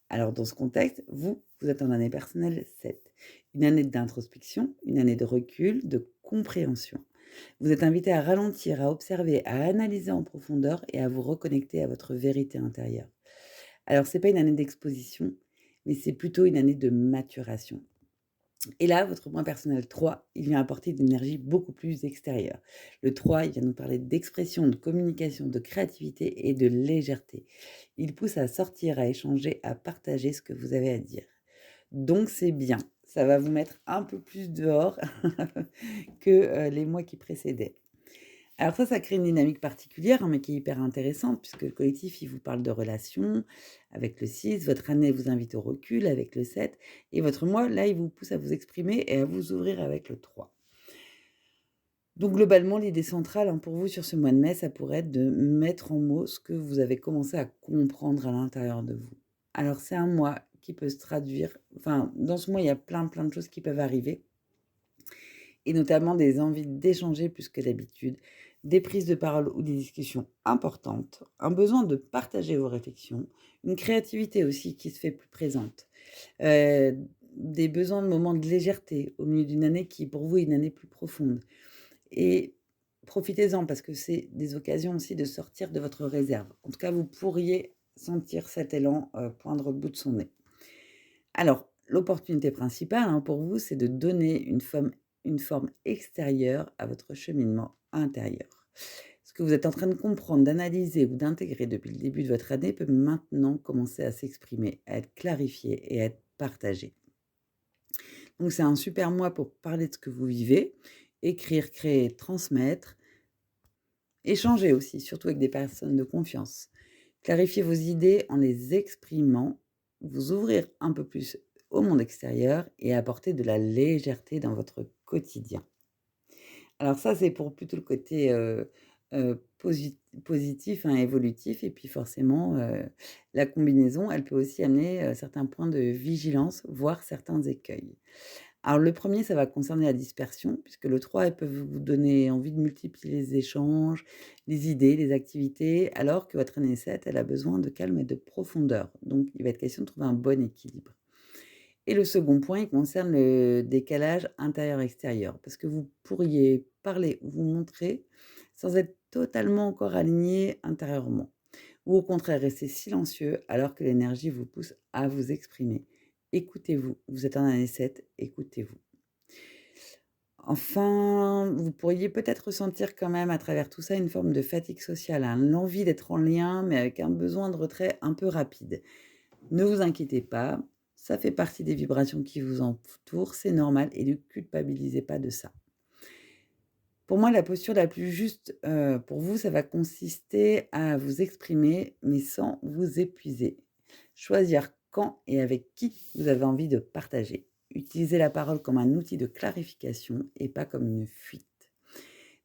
Alors dans ce contexte, vous êtes en année personnelle 7, une année d'introspection, une année de recul, de compréhension. Vous êtes invité à ralentir, à observer, à analyser en profondeur et à vous reconnecter à votre vérité intérieure. Alors c'est pas une année d'exposition, mais c'est plutôt une année de maturation. Et là, votre moi personnel 3, il vient apporter une énergie beaucoup plus extérieure. Le 3, il vient nous parler d'expression, de communication, de créativité et de légèreté. Il pousse à sortir, à échanger, à partager ce que vous avez à dire. Donc c'est bien, ça va vous mettre un peu plus dehors que, les mois qui précédaient. Alors ça crée une dynamique particulière, hein, mais qui est hyper intéressante puisque le collectif, il vous parle de relations avec le 6, votre année vous invite au recul avec le 7 et votre mois, là, il vous pousse à vous exprimer et à vous ouvrir avec le 3. Donc globalement, l'idée centrale, hein, pour vous sur ce mois de mai, ça pourrait être de mettre en mots ce que vous avez commencé à comprendre à l'intérieur de vous. Alors c'est un mois qui peut se traduire dans ce mois, il y a plein de choses qui peuvent arriver et notamment des envies d'échanger plus que d'habitude, des prises de parole ou des discussions importantes, un besoin de partager vos réflexions, une créativité aussi qui se fait plus présente, heu, des besoins de moments de légèreté au milieu d'une année qui pour vous est une année plus profonde et profitez-en parce que c'est des occasions aussi de sortir de votre réserve. En tout cas, vous pourriez sentir cet élan, poindre au bout de son nez. Alors, l'opportunité principale, hein, pour vous, c'est de donner une forme extérieure à votre cheminement intérieur. Ce que vous êtes en train de comprendre, d'analyser ou d'intégrer depuis le début de votre année peut maintenant commencer à s'exprimer, à être clarifié et à être partagé. Donc c'est un super mois pour parler de ce que vous vivez, écrire, créer, transmettre, échanger aussi, surtout avec des personnes de confiance. Clarifier vos idées en les exprimant, vous ouvrir un peu plus au monde extérieur et apporter de la légèreté dans votre quotidien. Alors ça, c'est pour plutôt le côté, positif, hein, évolutif et puis forcément, la combinaison, elle peut aussi amener, certains points de vigilance, voire certains écueils. Alors le premier, ça va concerner la dispersion puisque le 3, elle peut vous donner envie de multiplier les échanges, les idées, les activités, alors que votre année 7, elle a besoin de calme et de profondeur. Donc il va être question de trouver un bon équilibre. Et le second point, il concerne le décalage intérieur-extérieur, parce que vous pourriez parler ou vous montrer sans être totalement encore aligné intérieurement, ou au contraire rester silencieux alors que l'énergie vous pousse à vous exprimer. Écoutez-vous, vous êtes en année 7, écoutez-vous. Enfin, vous pourriez peut-être ressentir quand même à travers tout ça une forme de fatigue sociale, hein, l'envie d'être en lien, mais avec un besoin de retrait un peu rapide. Ne vous inquiétez pas, ça fait partie des vibrations qui vous entourent, c'est normal et ne culpabilisez pas de ça. Pour moi, la posture la plus juste, pour vous, ça va consister à vous exprimer, mais sans vous épuiser. Choisir quand et avec qui vous avez envie de partager. Utilisez la parole comme un outil de clarification et pas comme une fuite.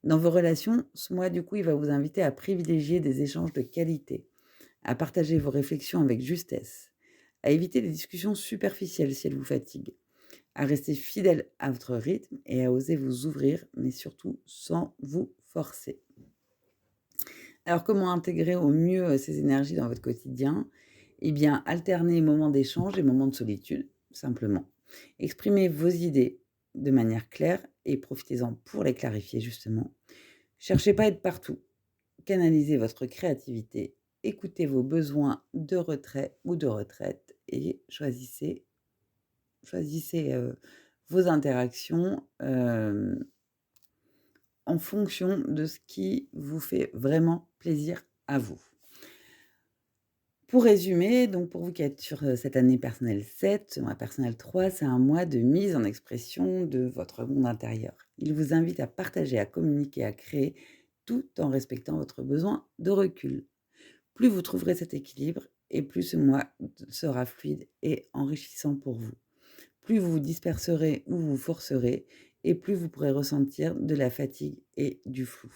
Dans vos relations, ce mois, du coup, il va vous inviter à privilégier des échanges de qualité, à partager vos réflexions avec justesse, à éviter les discussions superficielles si elles vous fatiguent, à rester fidèle à votre rythme et à oser vous ouvrir, mais surtout sans vous forcer. Alors comment intégrer au mieux ces énergies dans votre quotidien? Eh bien, alternez moments d'échange et moments de solitude, simplement. Exprimez vos idées de manière claire et profitez-en pour les clarifier justement. Cherchez pas à être partout. Canalisez votre créativité, écoutez vos besoins de retrait ou de retraite et choisissez, vos interactions, en fonction de ce qui vous fait vraiment plaisir à vous. Pour résumer, donc pour vous qui êtes sur, cette année personnelle 7, mois personnel 3, c'est un mois de mise en expression de votre monde intérieur. Il vous invite à partager, à communiquer, à créer, tout en respectant votre besoin de recul. Plus vous trouverez cet équilibre et plus ce mois sera fluide et enrichissant pour vous. Plus vous vous disperserez ou vous forcerez et plus vous pourrez ressentir de la fatigue et du flou.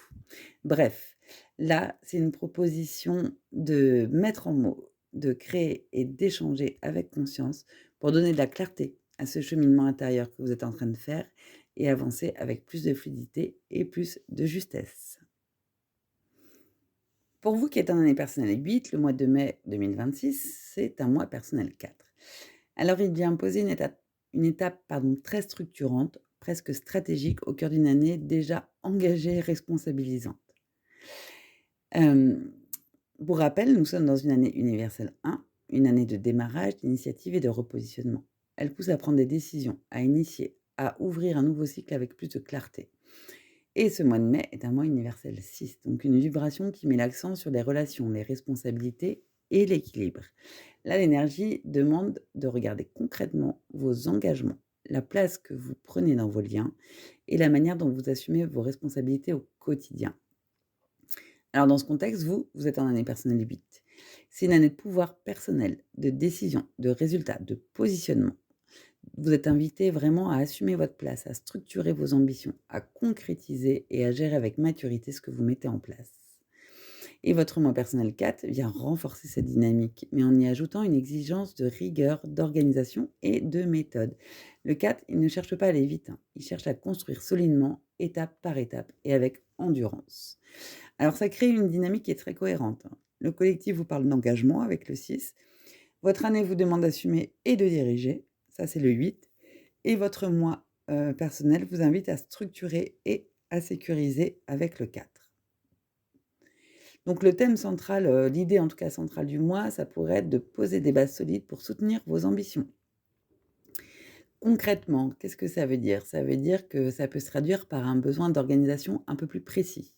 Bref, là, c'est une proposition de mettre en mots, de créer et d'échanger avec conscience pour donner de la clarté à ce cheminement intérieur que vous êtes en train de faire et avancer avec plus de fluidité et plus de justesse. Pour vous qui êtes en année personnelle 8, le mois de mai 2026, c'est un mois personnel 4. Alors il vient poser une étape très structurante, presque stratégique au cœur d'une année déjà engagée et responsabilisante. Hem, pour rappel, nous sommes dans une année universelle 1, une année de démarrage, d'initiative et de repositionnement. elle pousse à prendre des décisions, à initier, à ouvrir un nouveau cycle avec plus de clarté. Et ce mois de mai est un mois universel 6, donc une vibration qui met l'accent sur les relations, les responsabilités et l'équilibre. Là, l'énergie demande de regarder concrètement vos engagements, la place que vous prenez dans vos liens et la manière dont vous assumez vos responsabilités au quotidien. Alors dans ce contexte, vous êtes en année personnelle 8. C'est une année de pouvoir personnel, de décision, de résultats, de positionnement. Vous êtes invité vraiment à assumer votre place, à structurer vos ambitions, à concrétiser et à gérer avec maturité ce que vous mettez en place. Et votre moi personnel 4 vient renforcer cette dynamique, mais en y ajoutant une exigence de rigueur, d'organisation et de méthode. Le 4, il ne cherche pas à aller vite, hein. Il cherche à construire solidement, étape par étape et avec endurance. Alors ça crée une dynamique qui est très cohérente, hein. Le collectif vous parle d'engagement avec le 6. Votre année vous demande d'assumer et de diriger, ça c'est le 8. Et votre moi personnel vous invite à structurer et à sécuriser avec le 4. Donc le thème central, l'idée en tout cas centrale du mois, ça pourrait être de poser des bases solides pour soutenir vos ambitions. Concrètement, qu'est-ce que ça veut dire? Ça veut dire que ça peut se traduire par un besoin d'organisation un peu plus précis,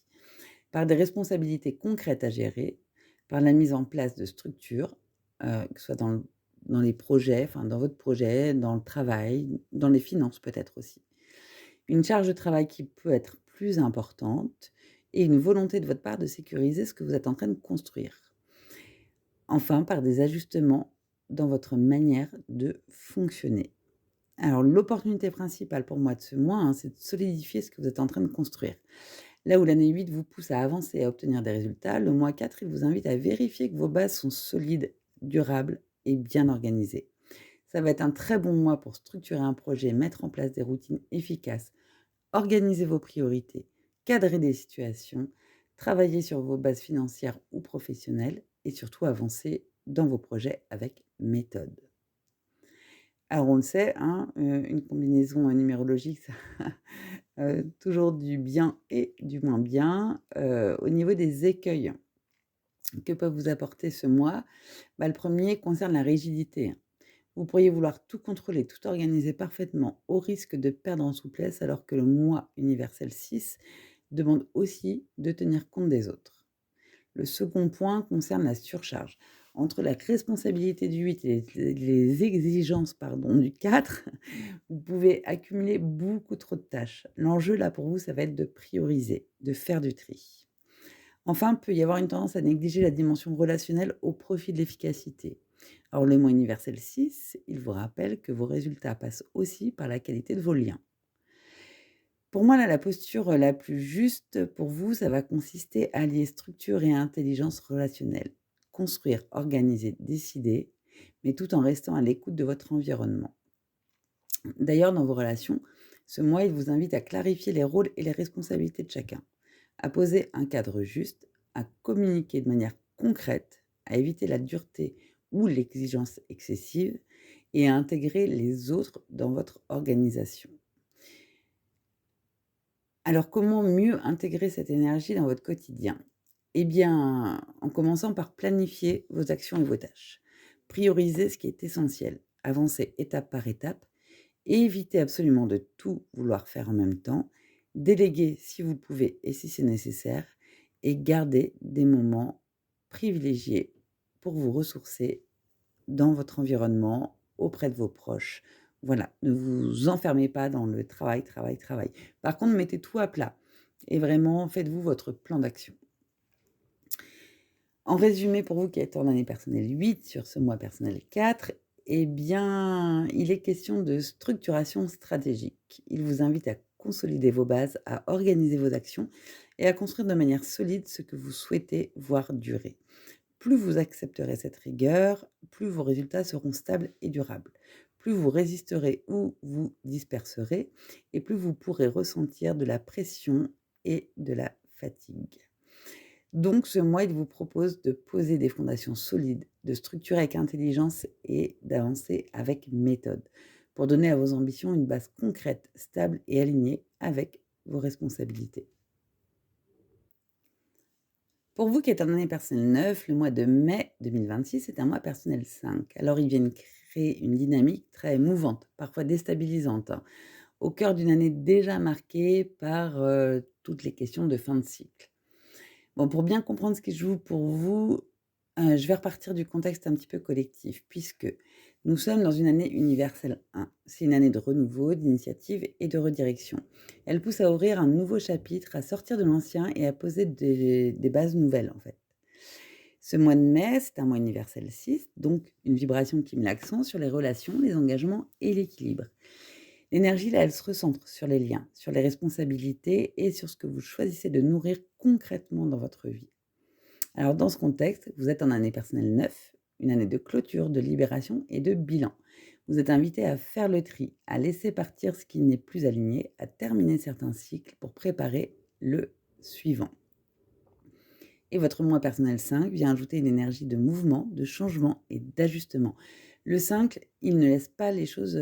par des responsabilités concrètes à gérer, par la mise en place de structures, que ce soit dans les projets, enfin dans votre projet, dans le travail, dans les finances peut-être aussi. Une charge de travail qui peut être plus importante et une volonté de votre part de sécuriser ce que vous êtes en train de construire. Enfin, par des ajustements dans votre manière de fonctionner. Alors l'opportunité principale pour moi de ce mois, hein, c'est de solidifier ce que vous êtes en train de construire. Là où l'année 8 vous pousse à avancer et à obtenir des résultats, le mois 4 il vous invite à vérifier que vos bases sont solides, durables et bien organisées. Ça va être un très bon mois pour structurer un projet, mettre en place des routines efficaces, organiser vos priorités, cadrer des situations, travailler sur vos bases financières ou professionnelles et surtout avancer dans vos projets avec méthode. Alors on le sait, hein, une combinaison, numérologique, ça toujours du bien et du moins bien. Au niveau des écueils que peuvent vous apporter ce mois, bah, le premier concerne la rigidité, hein. Vous pourriez vouloir tout contrôler, tout organiser parfaitement, au risque de perdre en souplesse, alors que le moi universel 6 demande aussi de tenir compte des autres. Le second point concerne la surcharge. Entre la responsabilité du 8 et les exigences pardon, du 4, vous pouvez accumuler beaucoup trop de tâches. L'enjeu là pour vous, ça va être de prioriser, de faire du tri. Enfin, peut y avoir une tendance à négliger la dimension relationnelle au profit de l'efficacité. Alors le moi universel 6, il vous rappelle que vos résultats passent aussi par la qualité de vos liens. Pour moi, là, la posture la plus juste pour vous, ça va consister à allier structure et intelligence relationnelle. Construire, organiser, décider, mais tout en restant à l'écoute de votre environnement. D'ailleurs, dans vos relations, ce mois, il vous invite à clarifier les rôles et les responsabilités de chacun, à poser un cadre juste, à communiquer de manière concrète, à éviter la dureté ou l'exigence excessive et à intégrer les autres dans votre organisation. Alors, comment mieux intégrer cette énergie dans votre quotidien? Eh bien, en commençant par planifier vos actions et vos tâches. Prioriser ce qui est essentiel. Avancer étape par étape. Évitez absolument de tout vouloir faire en même temps. Déléguer si vous pouvez et si c'est nécessaire. Et garder des moments privilégiés pour vous ressourcer dans votre environnement, auprès de vos proches. Voilà, ne vous enfermez pas dans le travail, travail, travail. Par contre, mettez tout à plat et vraiment faites-vous votre plan d'action. En résumé, pour vous qui êtes en année personnelle 8 sur ce mois personnel 4, eh bien, il est question de structuration stratégique. Il vous invite à consolider vos bases, à organiser vos actions et à construire de manière solide ce que vous souhaitez voir durer. Plus vous accepterez cette rigueur, plus vos résultats seront stables et durables. Plus vous résisterez ou vous disperserez, et plus vous pourrez ressentir de la pression et de la fatigue. Donc ce mois, il vous propose de poser des fondations solides, de structurer avec intelligence et d'avancer avec méthode, pour donner à vos ambitions une base concrète, stable et alignée avec vos responsabilités. Pour vous qui êtes en année personnelle 9, le mois de mai 2026 est un mois personnel 5. Alors, il vient créer une dynamique très mouvante, parfois déstabilisante, hein, au cœur d'une année déjà marquée par, toutes les questions de fin de cycle. Bon, pour bien comprendre ce qui se joue pour vous, je vais repartir du contexte un petit peu collectif, puisque nous sommes dans une année universelle 1. C'est une année de renouveau, d'initiative et de redirection. Elle pousse à ouvrir un nouveau chapitre, à sortir de l'ancien et à poser des bases nouvelles, en fait. Ce mois de mai, c'est un mois universel 6, donc une vibration qui met l'accent sur les relations, les engagements et l'équilibre. L'énergie, là, elle se recentre sur les liens, sur les responsabilités et sur ce que vous choisissez de nourrir concrètement dans votre vie. Alors, dans ce contexte, vous êtes en année personnelle 9, une année de clôture, de libération et de bilan. Vous êtes invité à faire le tri, à laisser partir ce qui n'est plus aligné, à terminer certains cycles pour préparer le suivant. Et votre moi personnel 5 vient ajouter une énergie de mouvement, de changement et d'ajustement. Le 5, il ne laisse pas les choses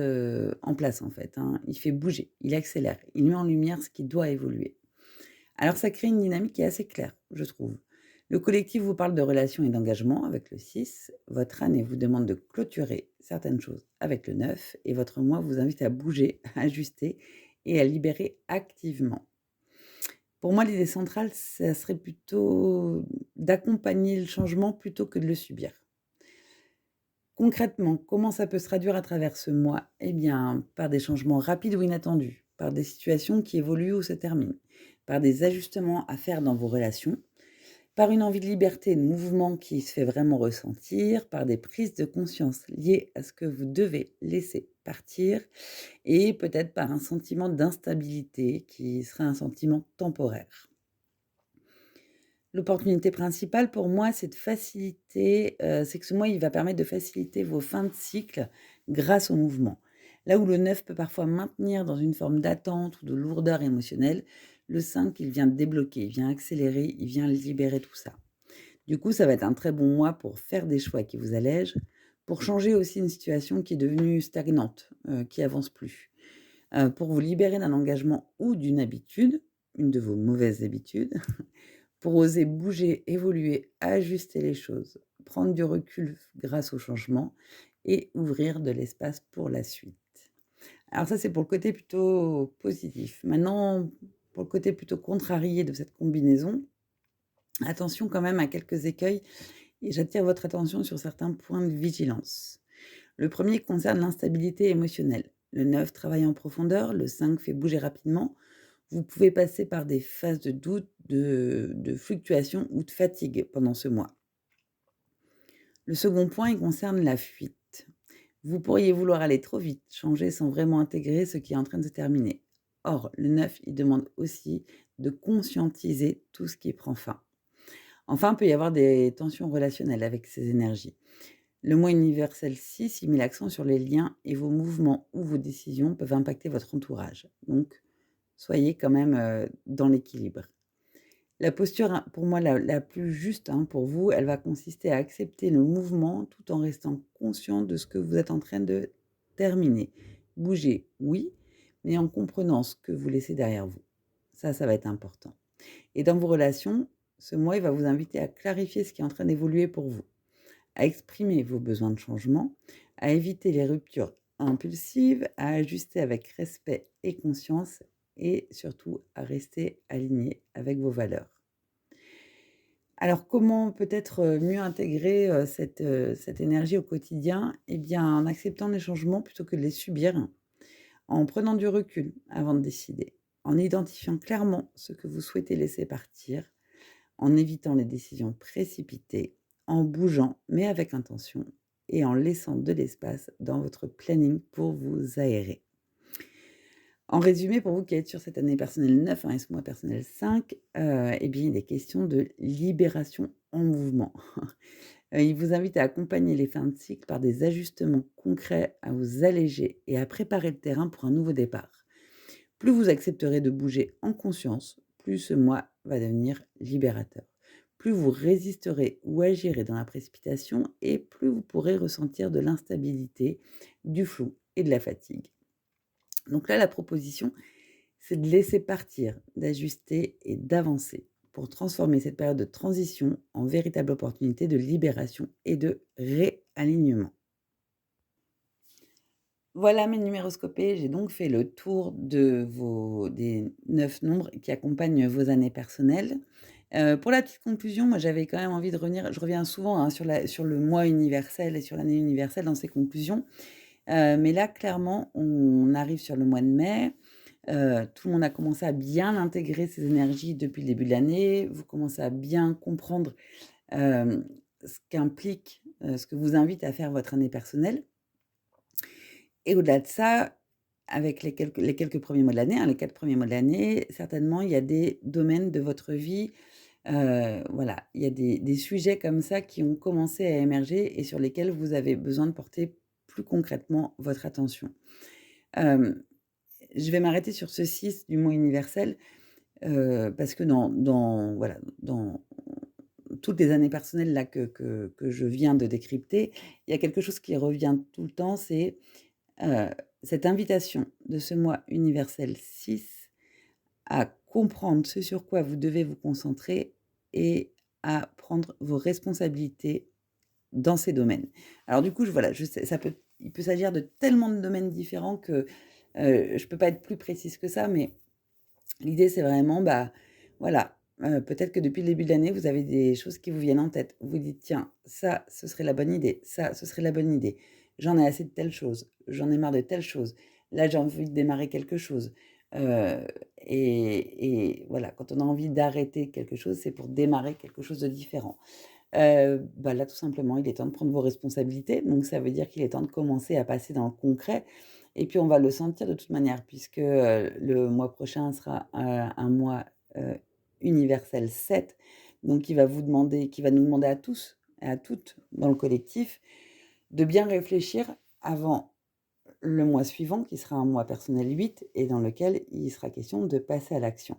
en place en fait, hein. Il fait bouger, il accélère, il met en lumière ce qui doit évoluer. Alors ça crée une dynamique qui est assez claire, je trouve. Le collectif vous parle de relations et d'engagement avec le 6. Votre année vous demande de clôturer certaines choses avec le 9. Et votre moi vous invite à bouger, à ajuster et à libérer activement. Pour moi, l'idée centrale, ça serait plutôt d'accompagner le changement plutôt que de le subir. Concrètement, comment ça peut se traduire à travers ce mois? Eh bien, par des changements rapides ou inattendus, par des situations qui évoluent ou se terminent, par des ajustements à faire dans vos relations, par une envie de liberté et de mouvement qui se fait vraiment ressentir, par des prises de conscience liées à ce que vous devez laisser partir et peut-être par un sentiment d'instabilité qui serait un sentiment temporaire. L'opportunité principale pour moi, c'est de faciliter, c'est que ce mois, il va permettre de faciliter vos fins de cycle grâce au mouvement. Là où le 9 peut parfois maintenir dans une forme d'attente ou de lourdeur émotionnelle, le 5, il vient débloquer, il vient accélérer, il vient libérer tout ça. Du coup, ça va être un très bon mois pour faire des choix qui vous allègent, pour changer aussi une situation qui est devenue stagnante, qui avance plus, pour vous libérer d'un engagement ou d'une habitude, une de vos mauvaises habitudes, pour oser bouger, évoluer, ajuster les choses, prendre du recul grâce au changement et ouvrir de l'espace pour la suite. Alors ça, c'est pour le côté plutôt positif. Maintenant, pour le côté plutôt contrarié de cette combinaison, attention quand même à quelques écueils et j'attire votre attention sur certains points de vigilance. Le premier concerne l'instabilité émotionnelle. Le 9 travaille en profondeur, le 5 fait bouger rapidement. Vous pouvez passer par des phases de doute, de fluctuation ou de fatigue pendant ce mois. Le second point, il concerne la fuite. Vous pourriez vouloir aller trop vite, changer sans vraiment intégrer ce qui est en train de se terminer. Or, le 9, il demande aussi de conscientiser tout ce qui prend fin. Enfin, il peut y avoir des tensions relationnelles avec ces énergies. Le mois universel 6, il met l'accent sur les liens et vos mouvements ou vos décisions peuvent impacter votre entourage. Donc, soyez quand même dans l'équilibre. La posture, hein, pour moi, la plus juste hein, pour vous, elle va consister à accepter le mouvement tout en restant conscient de ce que vous êtes en train de terminer. Bouger, oui, mais en comprenant ce que vous laissez derrière vous. Ça va être important. Et dans vos relations, ce mois, il va vous inviter à clarifier ce qui est en train d'évoluer pour vous, à exprimer vos besoins de changement, à éviter les ruptures impulsives, à ajuster avec respect et conscience et surtout à rester aligné avec vos valeurs. Alors comment peut-être, mieux intégrer, cette énergie au quotidien? Eh bien, en acceptant les changements plutôt que de les subir, en prenant du recul avant de décider, en identifiant clairement ce que vous souhaitez laisser partir, en évitant les décisions précipitées, en bougeant mais avec intention et en laissant de l'espace dans votre planning pour vous aérer. En résumé, pour vous qui êtes sur cette année personnelle 9 hein, et ce mois personnel 5, eh bien, il est question de libération en mouvement. Il vous invite à accompagner les fins de cycle par des ajustements concrets, à vous alléger et à préparer le terrain pour un nouveau départ. Plus vous accepterez de bouger en conscience, plus ce mois va devenir libérateur. Plus vous résisterez ou agirez dans la précipitation et plus vous pourrez ressentir de l'instabilité, du flou et de la fatigue. Donc là, la proposition, c'est de laisser partir, d'ajuster et d'avancer pour transformer cette période de transition en véritable opportunité de libération et de réalignement. Voilà mes numéroscopés, j'ai donc fait le tour des 9 nombres qui accompagnent vos années personnelles. Pour la petite conclusion, moi j'avais quand même envie de revenir, je reviens souvent, hein, sur le mois universel et sur l'année universelle dans ces conclusions. Mais là clairement, on arrive sur le mois de mai, tout le monde a commencé à bien intégrer ces énergies depuis le début de l'année. Vous commencez à bien comprendre, hem, ce qu'implique, ce que vous invite à faire votre année personnelle. Et au-delà de ça, avec les quelques premiers mois de l'année, hein, les 4 premiers mois de l'année, certainement, il y a des domaines de votre vie, voilà, il y a des sujets comme ça qui ont commencé à émerger et sur lesquels vous avez besoin de porter plus concrètement votre attention. Hem, je vais m'arrêter sur ce 6 du mot universel, parce que voilà, dans toutes les années personnelles là que je viens de décrypter, il y a quelque chose qui revient tout le temps, c'est Heu, cette invitation de ce mois universel 6 à comprendre ce sur quoi vous devez vous concentrer et à prendre vos responsabilités dans ces domaines. Alors du coup, voilà, je sais, il peut s'agir de tellement de domaines différents que, je peux pas être plus précise que ça, mais l'idée c'est vraiment, bah, voilà, peut-être que depuis le début de l'année, vous avez des choses qui vous viennent en tête. Vous dites: «Tiens, ça, ce serait la bonne idée, ça, ce serait la bonne idée. J'en ai assez de telle chose, j'en ai marre de telle chose. Là, j'ai envie de démarrer quelque chose». Heu et voilà, quand on a envie d'arrêter quelque chose, c'est pour démarrer quelque chose de différent. Bah, là, tout simplement, il est temps de prendre vos responsabilités. Donc ça veut dire qu'il est temps de commencer à passer dans le concret et puis on va le sentir de toute manière puisque, le mois prochain sera, un mois, heu, universel 7, donc qui va nous demander à tous et à toutes dans le collectif de bien réfléchir avant le mois suivant qui sera un mois personnel 8 et dans lequel il sera question de passer à l'action.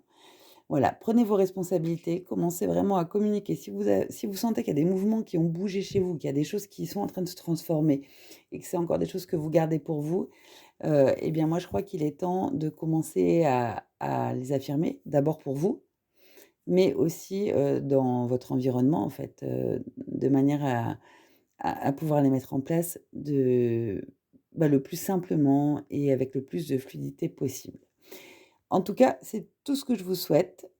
Voilà, prenez vos responsabilités, commencez vraiment à communiquer. Si vous sentez qu'il y a des mouvements qui ont bougé chez vous, qu'il y a des choses qui sont en train de se transformer et que c'est encore des choses que vous gardez pour vous, et bien moi je crois qu'il est temps de commencer à les affirmer, d'abord pour vous, mais aussi, dans votre environnement en fait, de manière à pouvoir les mettre en place le plus simplement et avec le plus de fluidité possible. En tout cas, c'est tout ce que je vous souhaite.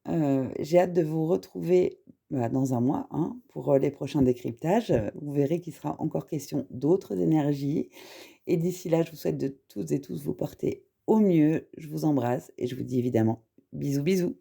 J'ai hâte de vous retrouver, bah, dans un mois, hein, pour, les prochains décryptages. Vous verrez qu'il sera encore question d'autres énergies et d'ici là, je vous souhaite de toutes et tous vous porter au mieux. Je vous embrasse et je vous dis évidemment bisous, bisous.